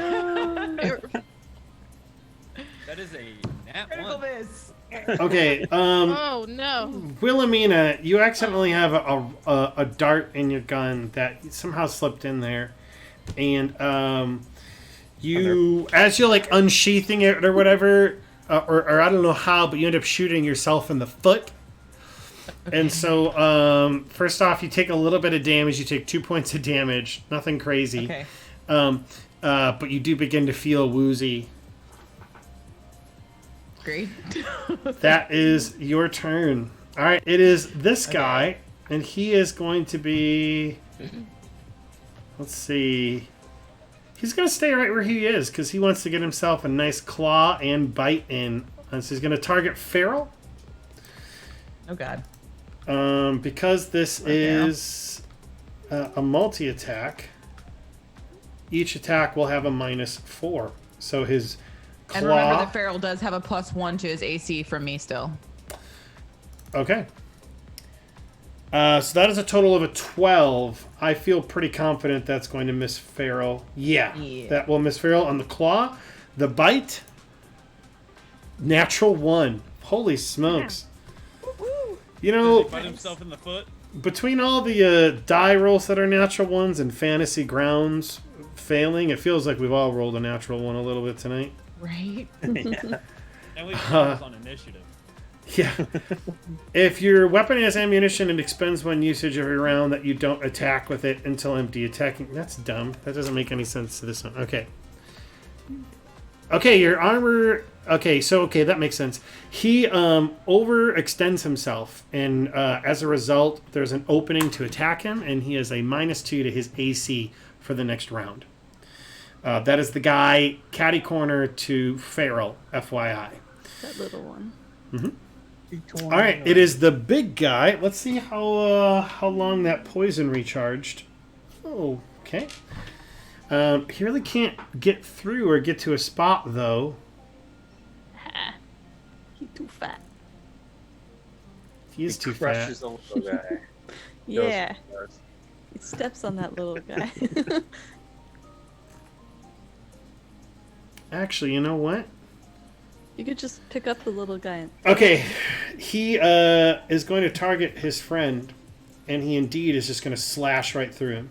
That is a nat Critical 1. miss. Okay. Oh no! Wilhelmina, you accidentally have a dart in your gun that somehow slipped in there, and you, as you're like unsheathing it or whatever, or I don't know how, but you end up shooting yourself in the foot. And so, first off, you take a little bit of damage. You take 2 points of damage. Nothing crazy. Okay. But you do begin to feel woozy. Great. That is your turn. All right, it is this guy, and he is going to be. Let's see. He's going to stay right where he is because he wants to get himself a nice claw and bite in. And so he's going to target Feral. Oh God. Because this is a multi-attack, each attack will have a -4. So his claw... And remember that Feral does have a +1 to his AC from me still. Okay. So that is a total of a 12. I feel pretty confident that's going to miss Feral. Yeah, that will miss Feral on the claw. The bite, natural 1. Holy smokes. You know, Does he bite himself in the foot? between all the die rolls that are natural ones and fantasy grounds failing, it feels like we've all rolled a natural one a little bit tonight. Right? And we focus on initiative. Yeah. If your weapon has ammunition, it expends one usage every round that you don't attack with it until empty. Attacking. That's dumb. That doesn't make any sense to this one. Okay. Okay, your armor. Okay, that makes sense. He overextends himself, and as a result, there's an opening to attack him, and he has a -2 to his AC for the next round. That is the guy catty corner to Feral, FYI. That little one. All right, it is the big guy. Let's see how long that poison recharged. Oh, okay. He really can't get through or get to a spot though. He's too fat. He is too fat. Crushes the little guy. Yeah. Goes- He steps on that little guy. Actually, you know what? You could just pick up the little guy and Okay, he is going to target his friend, and he indeed is just going to slash right through him.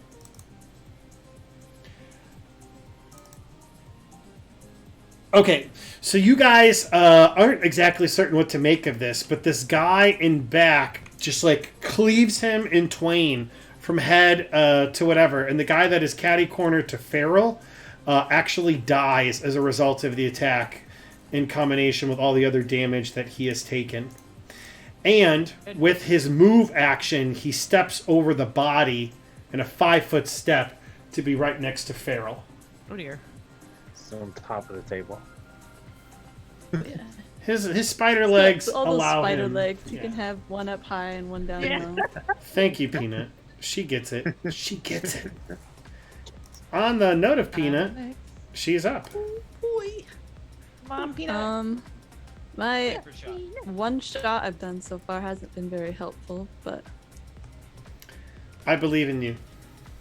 Okay, so you guys aren't exactly certain what to make of this, but this guy in back just like cleaves him in twain from head to whatever, and the guy that is catty corner to Feral actually dies as a result of the attack in combination with all the other damage that he has taken. And with his move action, he steps over the body in a 5-foot step to be right next to Feral. Oh dear. It's on top of the table. yeah. His spider legs all those allow spider him. legs. You Yeah. can have one up high and one down Yeah. low. Thank you, Peanut. She gets it. She gets it. On the note of Peanut, she's up. Mom, Peanut. My For shot. one shot I've done so far hasn't been very helpful, but I believe in you.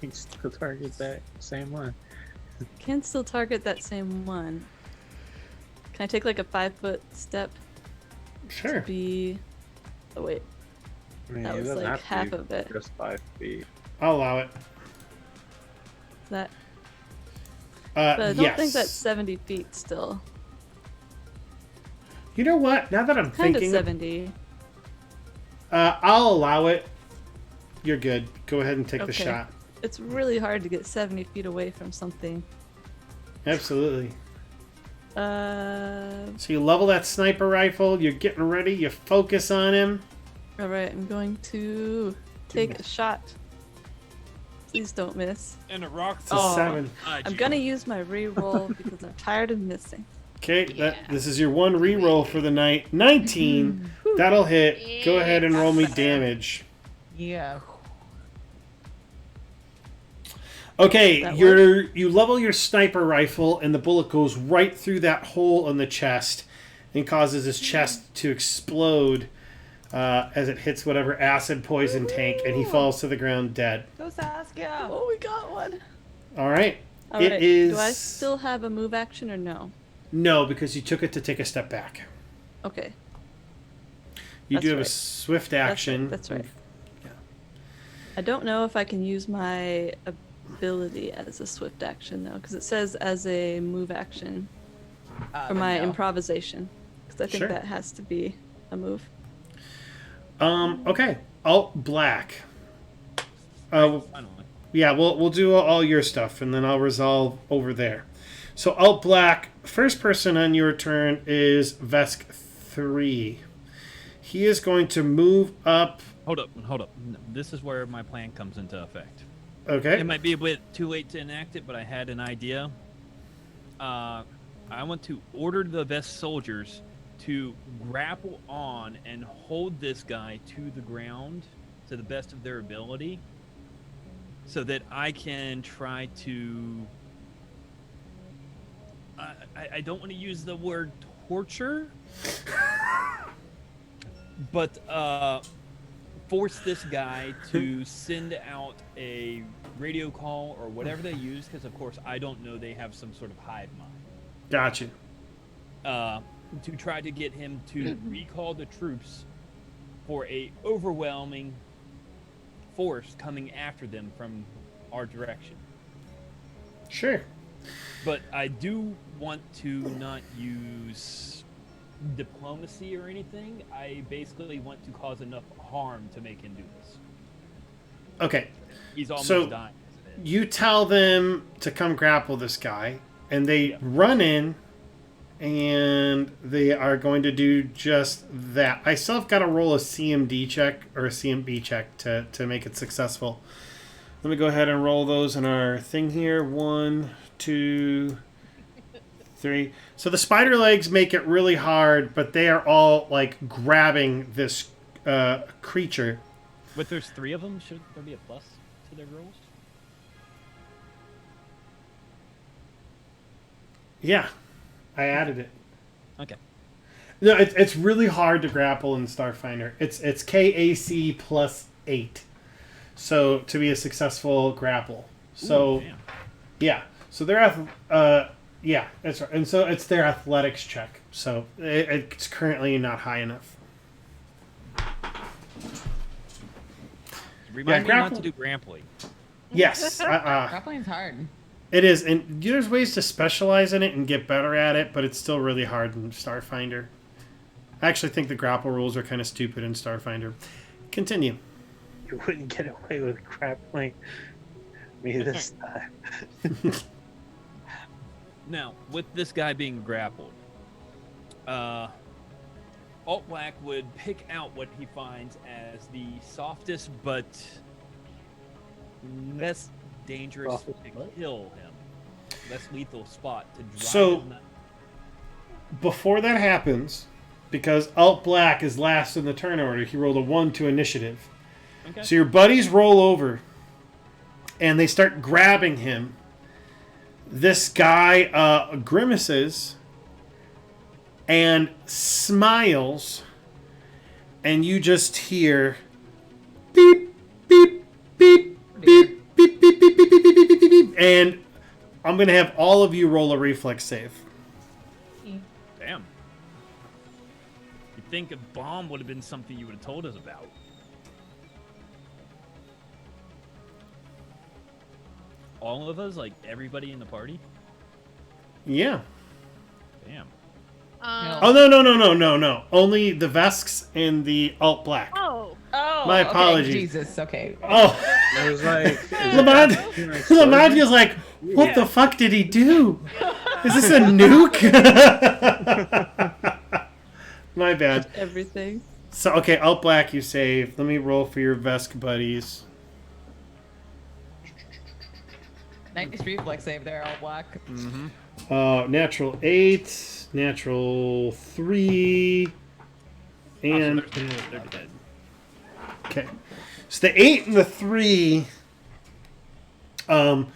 You can still target that same one. can still target that same one. Can I take like a 5-foot step to Sure. be... Oh wait. I mean, That it was doesn't like have to half be of it. just 5 feet. I'll allow it. That, but I don't yes. think that's 70 feet still. You know what? Now that I'm Kind of thinking, 70. I'll allow it. You're good. Go ahead and take the Okay. shot. It's really hard to get 70 feet away from something. Absolutely. Uh, So you level that sniper rifle. You're getting ready. You focus on him. Alright, I'm going to take a shot. Please don't miss. And a rock. It's a 7. I'm gonna use my reroll because I'm tired of missing. Okay, this is your one reroll for the night. 19. That'll hit. Go ahead and roll me damage. Yeah. Okay, That you level your sniper rifle and the bullet goes right through that hole in the chest and causes his chest to explode as it hits whatever acid poison tank, and he falls to the ground dead. Go Saskia. Oh, we got one. All right. Alright, It is do I still have a move action or no? no, because you took it to take a step back. Okay. You That's do have a right. swift action. That's right. Yeah. I don't know if I can use my ability as a swift action though, because it says as a move action for my improvisation. Because I think Sure. that has to be a move. Okay. Alt black. Finally. Yeah, we'll do all your stuff, and then I'll resolve over there. So Alt black. First person on your turn is Vesk 3. He is going to move up. Hold up. This is where my plan comes into effect. Okay. It might be a bit too late to enact it, but I had an idea. I want to order the best soldiers to grapple on and hold this guy to the ground to the best of their ability so that I can try to... I don't want to use the word torture, but force this guy to send out a radio call or whatever they use, because of course I don't know, they have some sort of hive mind. Gotcha. To try to get him to recall the troops for a overwhelming force coming after them from our direction. Sure. But I do want to not use diplomacy or anything. I basically want to cause enough harm to make him do this. Okay. He's almost So- dying. as it is. You tell them to come grapple this guy, and they run in, and they are going to do just that. I still have got to roll a CMD check or a CMB check to make it successful. Let me go ahead and roll those in our thing here. 1, 2, 3. So the spider legs make it really hard, but they are all like grabbing this creature. But there's 3 of them. Should there be a plus to their rolls? Yeah, I added it. Okay. No, it's really hard to grapple in Starfinder. It's KAC plus 8. So to be a successful grapple. So Damn. yeah. So they're yeah, that's right. And so it's their athletics check. So it's currently not high enough. Remind me grapple- not to do grappling. Yes. Grappling's hard. It is, and there's ways to specialize in it and get better at it, but it's still really hard in Starfinder. I actually think the grapple rules are kind of stupid in Starfinder. Continue. You wouldn't get away with grappling me this time. Now, with this guy being grappled, Alt Black would pick out what he finds as the softest but less dangerous Softest to what? kill him, less lethal spot to drive So- him. Before that happens, because Alt Black is last in the turn order, he rolled a 1 to initiative. Okay. So your buddies roll over, and they start grabbing him. This guy grimaces and smiles, and you just hear beep, beep, beep, beep, beep, beep, beep, beep, beep, beep, beep, beep, beep, beep, and I'm going to have all of you roll a reflex save. Damn. You'd think a bomb would have been something you would have told us about. all of us, like everybody in the party? Yeah. Damn. Oh no! Only the Vesks and the Alt Black. Oh. Oh, My okay, apologies. Jesus. Okay. Oh, I was like, Lamagna's like, what the fuck did he do? Is this a nuke? My bad. Everything. So okay, Alt Black, you saved. Let me roll for your Vesk buddies. Nice reflex save there, all black. Natural 8, natural 3, and They're dead. okay. So the 8 and the 3 go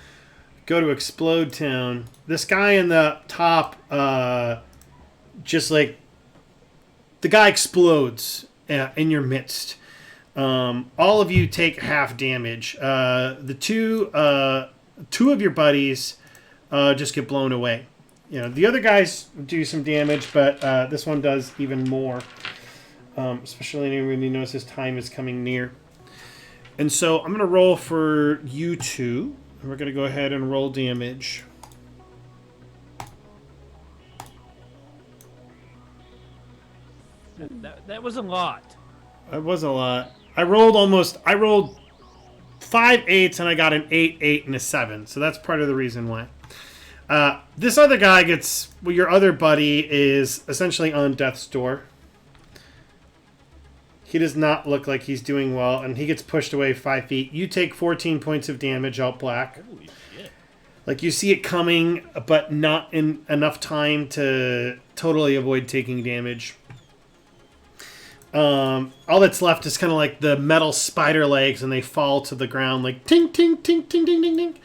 to Explode Town. This guy in the top, just like the guy explodes in your midst. All of you take half damage. The two of your buddies just get blown away. You know, the other guys do some damage, but this one does even more. Especially when he knows his time is coming near. And so I'm going to roll for you two. And we're going to go ahead and roll damage. That was a lot. That was a lot. I rolled 5 8s and I got an 8, 8, and a 7. So that's part of the reason why. This other guy gets... Well, your other buddy is essentially on death's door. He does not look like he's doing well, and he gets pushed away 5 feet. You take 14 points of damage, Alt Black. Holy shit. Like, you see it coming, but not in enough time to totally avoid taking damage. All that's left is kind of like the metal spider legs, and they fall to the ground like ting, ting, ting, ting, ting, ting, ting.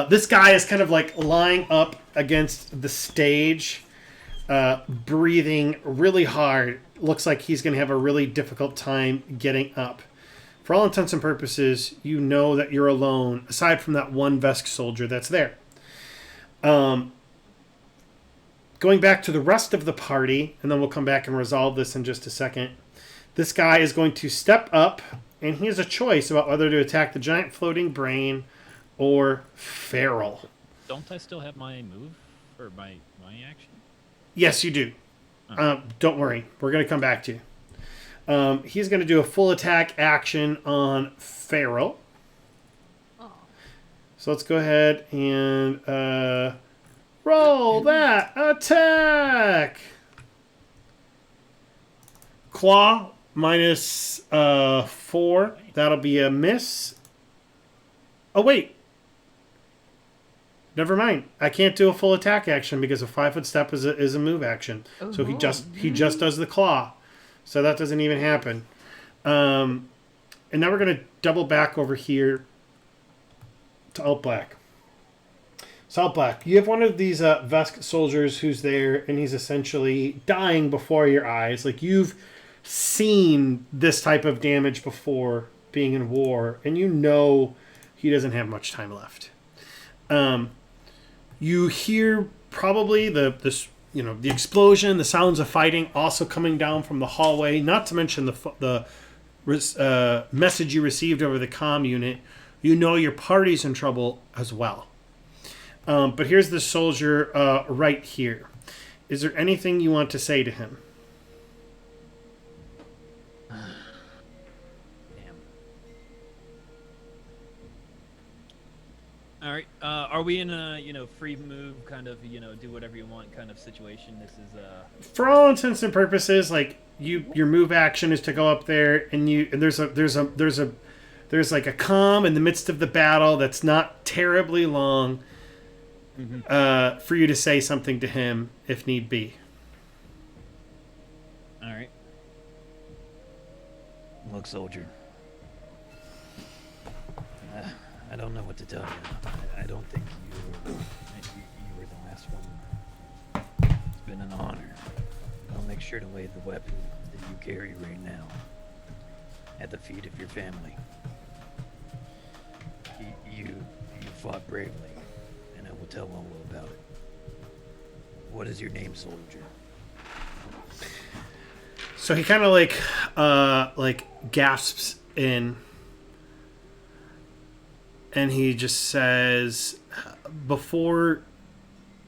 This guy is kind of like lying up against the stage, breathing really hard. Looks like he's going to have a really difficult time getting up. For all intents and purposes, you know that you're alone, aside from that one Vesk soldier that's there. Going back to the rest of the party, and then we'll come back and resolve this in just a second. This guy is going to step up, and he has a choice about whether to attack the giant floating brain or Feral. Don't I still have my move or my action? Yes, you do. Don't worry. We're going to come back to you. He's going to do a full attack action on Feral. Oh. So let's go ahead and roll that attack. Claw minus 4. That'll be a miss. Oh, wait. Never mind. I can't do a full attack action because a 5-foot step is a move action. So he just does the claw. So that doesn't even happen. And now we're going to double back over here to Alt Black. So Alt Black, you have one of these Vesk soldiers who's there, and he's essentially dying before your eyes. Like, you've seen this type of damage before being in war, and you know he doesn't have much time left. You hear probably the explosion, the sounds of fighting also coming down from the hallway. Not to mention the message you received over the comm unit. You know your party's in trouble as well. But here's the soldier right here. Is there anything you want to say to him? All right. Are we in a free move kind of do whatever you want kind of situation? This is for all intents and purposes, like your move action is to go up there and there's like a calm in the midst of the battle that's not terribly long for you to say something to him if need be. all right. Look, soldier. I don't know what to tell you. I don't think you were the last one. It's been an honor. I'll make sure to lay the weapon that you carry right now at the feet of your family. You fought bravely, and I will tell all about it. What is your name, soldier? So he kind of like gasps in. and he just says, before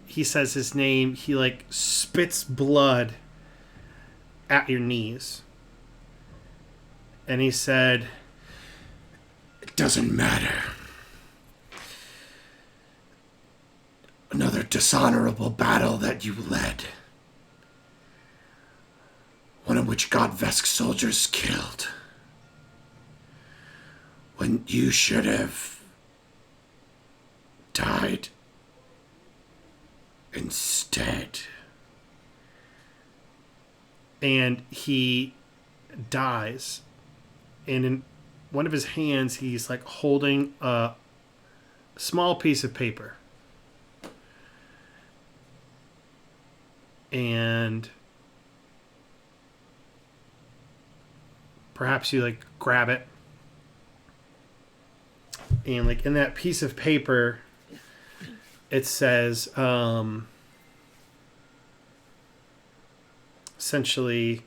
he says his name, he like spits blood at your knees. And he said, "It doesn't matter. Another dishonorable battle that you led. One in which Godvesk soldiers killed. When you should have died instead." And he dies. And in one of his hands, he's like holding a small piece of paper. And perhaps you like grab it. And like in that piece of paper, it says, essentially,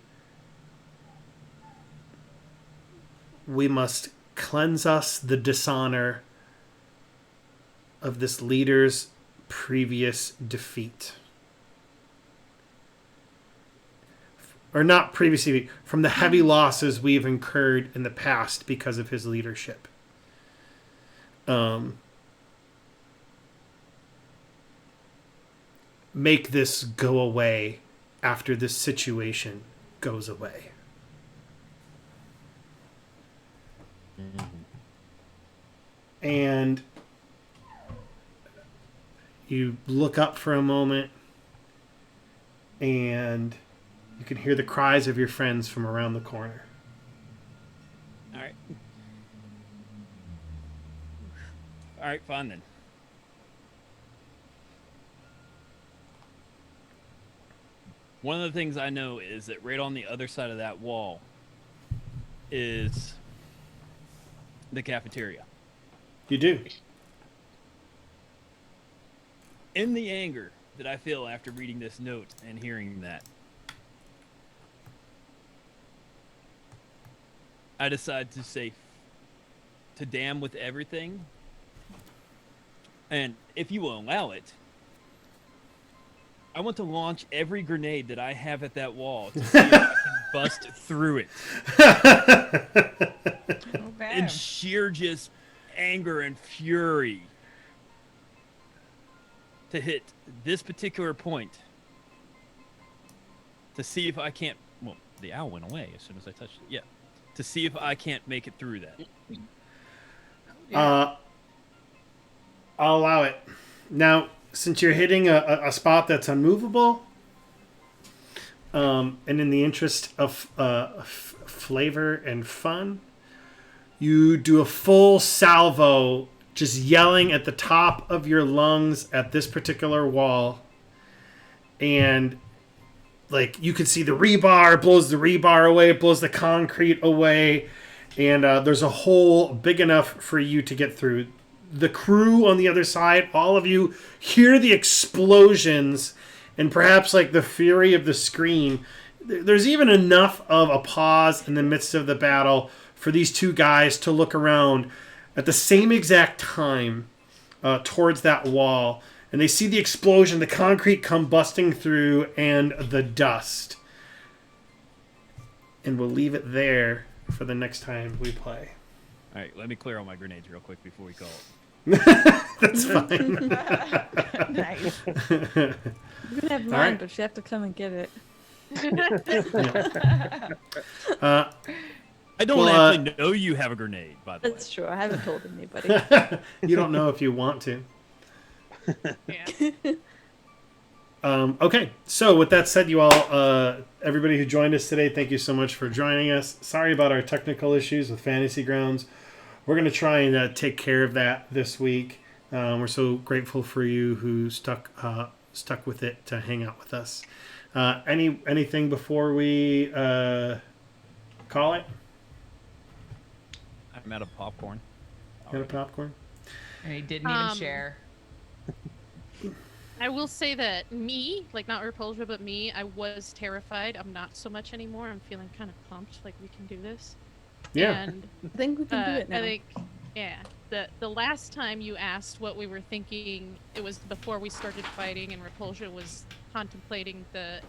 we must cleanse us the dishonor of this leader's previous defeat. Or not previously, from the heavy losses we've incurred in the past because of his leadership. Make this go away after this situation goes away. And you look up for a moment, and you can hear the cries of your friends from around the corner. All right. All right, fine then. One of the things I know is that right on the other side of that wall is the cafeteria. You do. In the anger that I feel after reading this note and hearing that, I decide to say to damn with everything. And if you will allow it, I want to launch every grenade that I have at that wall to see if I can bust through it. Okay. In sheer just anger and fury to hit this particular point to see if I can't. Well, the owl went away as soon as I touched it. Yeah. To see if I can't make it through that. I'll allow it. Now, since you're hitting a spot that's unmovable, and in the interest of flavor and fun, you do a full salvo, just yelling at the top of your lungs at this particular wall. And like you can see the rebar, it blows the rebar away, it blows the concrete away, and there's a hole big enough for you to get through. The crew on the other side, all of you hear the explosions and perhaps like the fury of the scream. There's even enough of a pause in the midst of the battle for these two guys to look around at the same exact time towards that wall. And they see the explosion, the concrete come busting through, and the dust. And we'll leave it there for the next time we play. All right, let me clear all my grenades real quick before we call it. That's fine. Nice. You can have mine, right. but you have to come and get it. I don't actually know you have a grenade, by the way. That's true. I haven't told anybody. You don't know if you want to. Yeah. Okay, so with that said, you all, everybody who joined us today, thank you so much for joining us. Sorry about our technical issues with Fantasy Grounds. We're going to try and take care of that this week. We're so grateful for you who stuck with it to hang out with us. Anything before we call it? I'm out of popcorn. Got a popcorn? And he didn't even share. I will say that me, like not Repulsia, but me, I was terrified. I'm not so much anymore. I'm feeling kind of pumped, like we can do this. Yeah. And I think we can do it now. I think, yeah. the last time you asked what we were thinking, it was before we started fighting, and Repulsion was contemplating the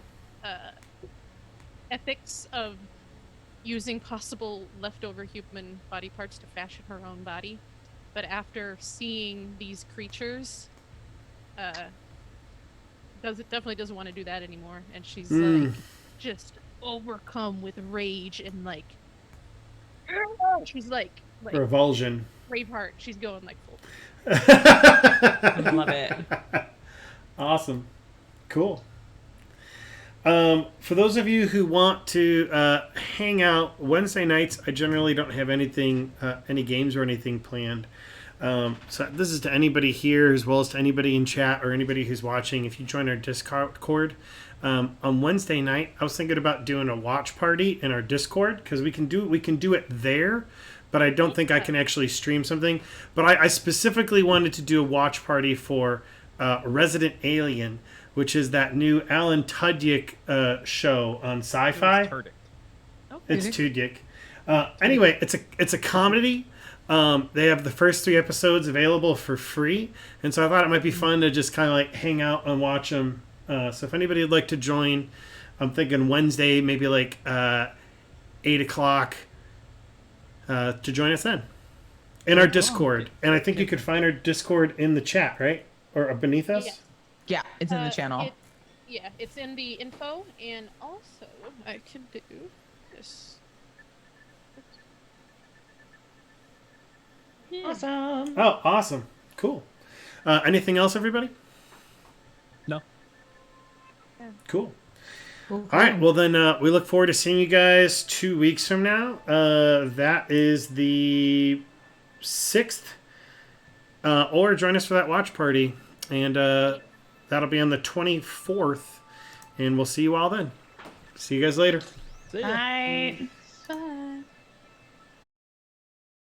ethics of using possible leftover human body parts to fashion her own body. But after seeing these creatures, definitely doesn't want to do that anymore, and she's like just overcome with rage and like she's like Revulsion. Braveheart. She's going like full. I love it. Awesome. Cool. For those of you who want to hang out Wednesday nights, I generally don't have anything, any games or anything planned. So this is to anybody here as well as to anybody in chat or anybody who's watching. If you join our Discord, on Wednesday night, I was thinking about doing a watch party in our Discord because we can do it there, but I don't think I can actually stream something. But I specifically wanted to do a watch party for Resident Alien, which is that new Alan Tudyk show on Sci-Fi. It's Tudyk. Anyway, it's a comedy. They have the first 3 episodes available for free, and so I thought it might be fun to just kind of like hang out and watch them. So if anybody would like to join, I'm thinking Wednesday, maybe like 8 o'clock, to join us then in our Discord. And I think you could find our Discord in the chat, right? Or beneath us? Yeah. Yeah, it's in the channel. It's in the info, and also I can do this. Awesome. Oh, awesome. Cool. Anything else, everybody? No. Cool. All right. Well, then we look forward to seeing you guys 2 weeks from now. That is the 6th. Or join us for that watch party. And that'll be on the 24th. And we'll see you all then. See you guys later. See ya. Bye. Bye.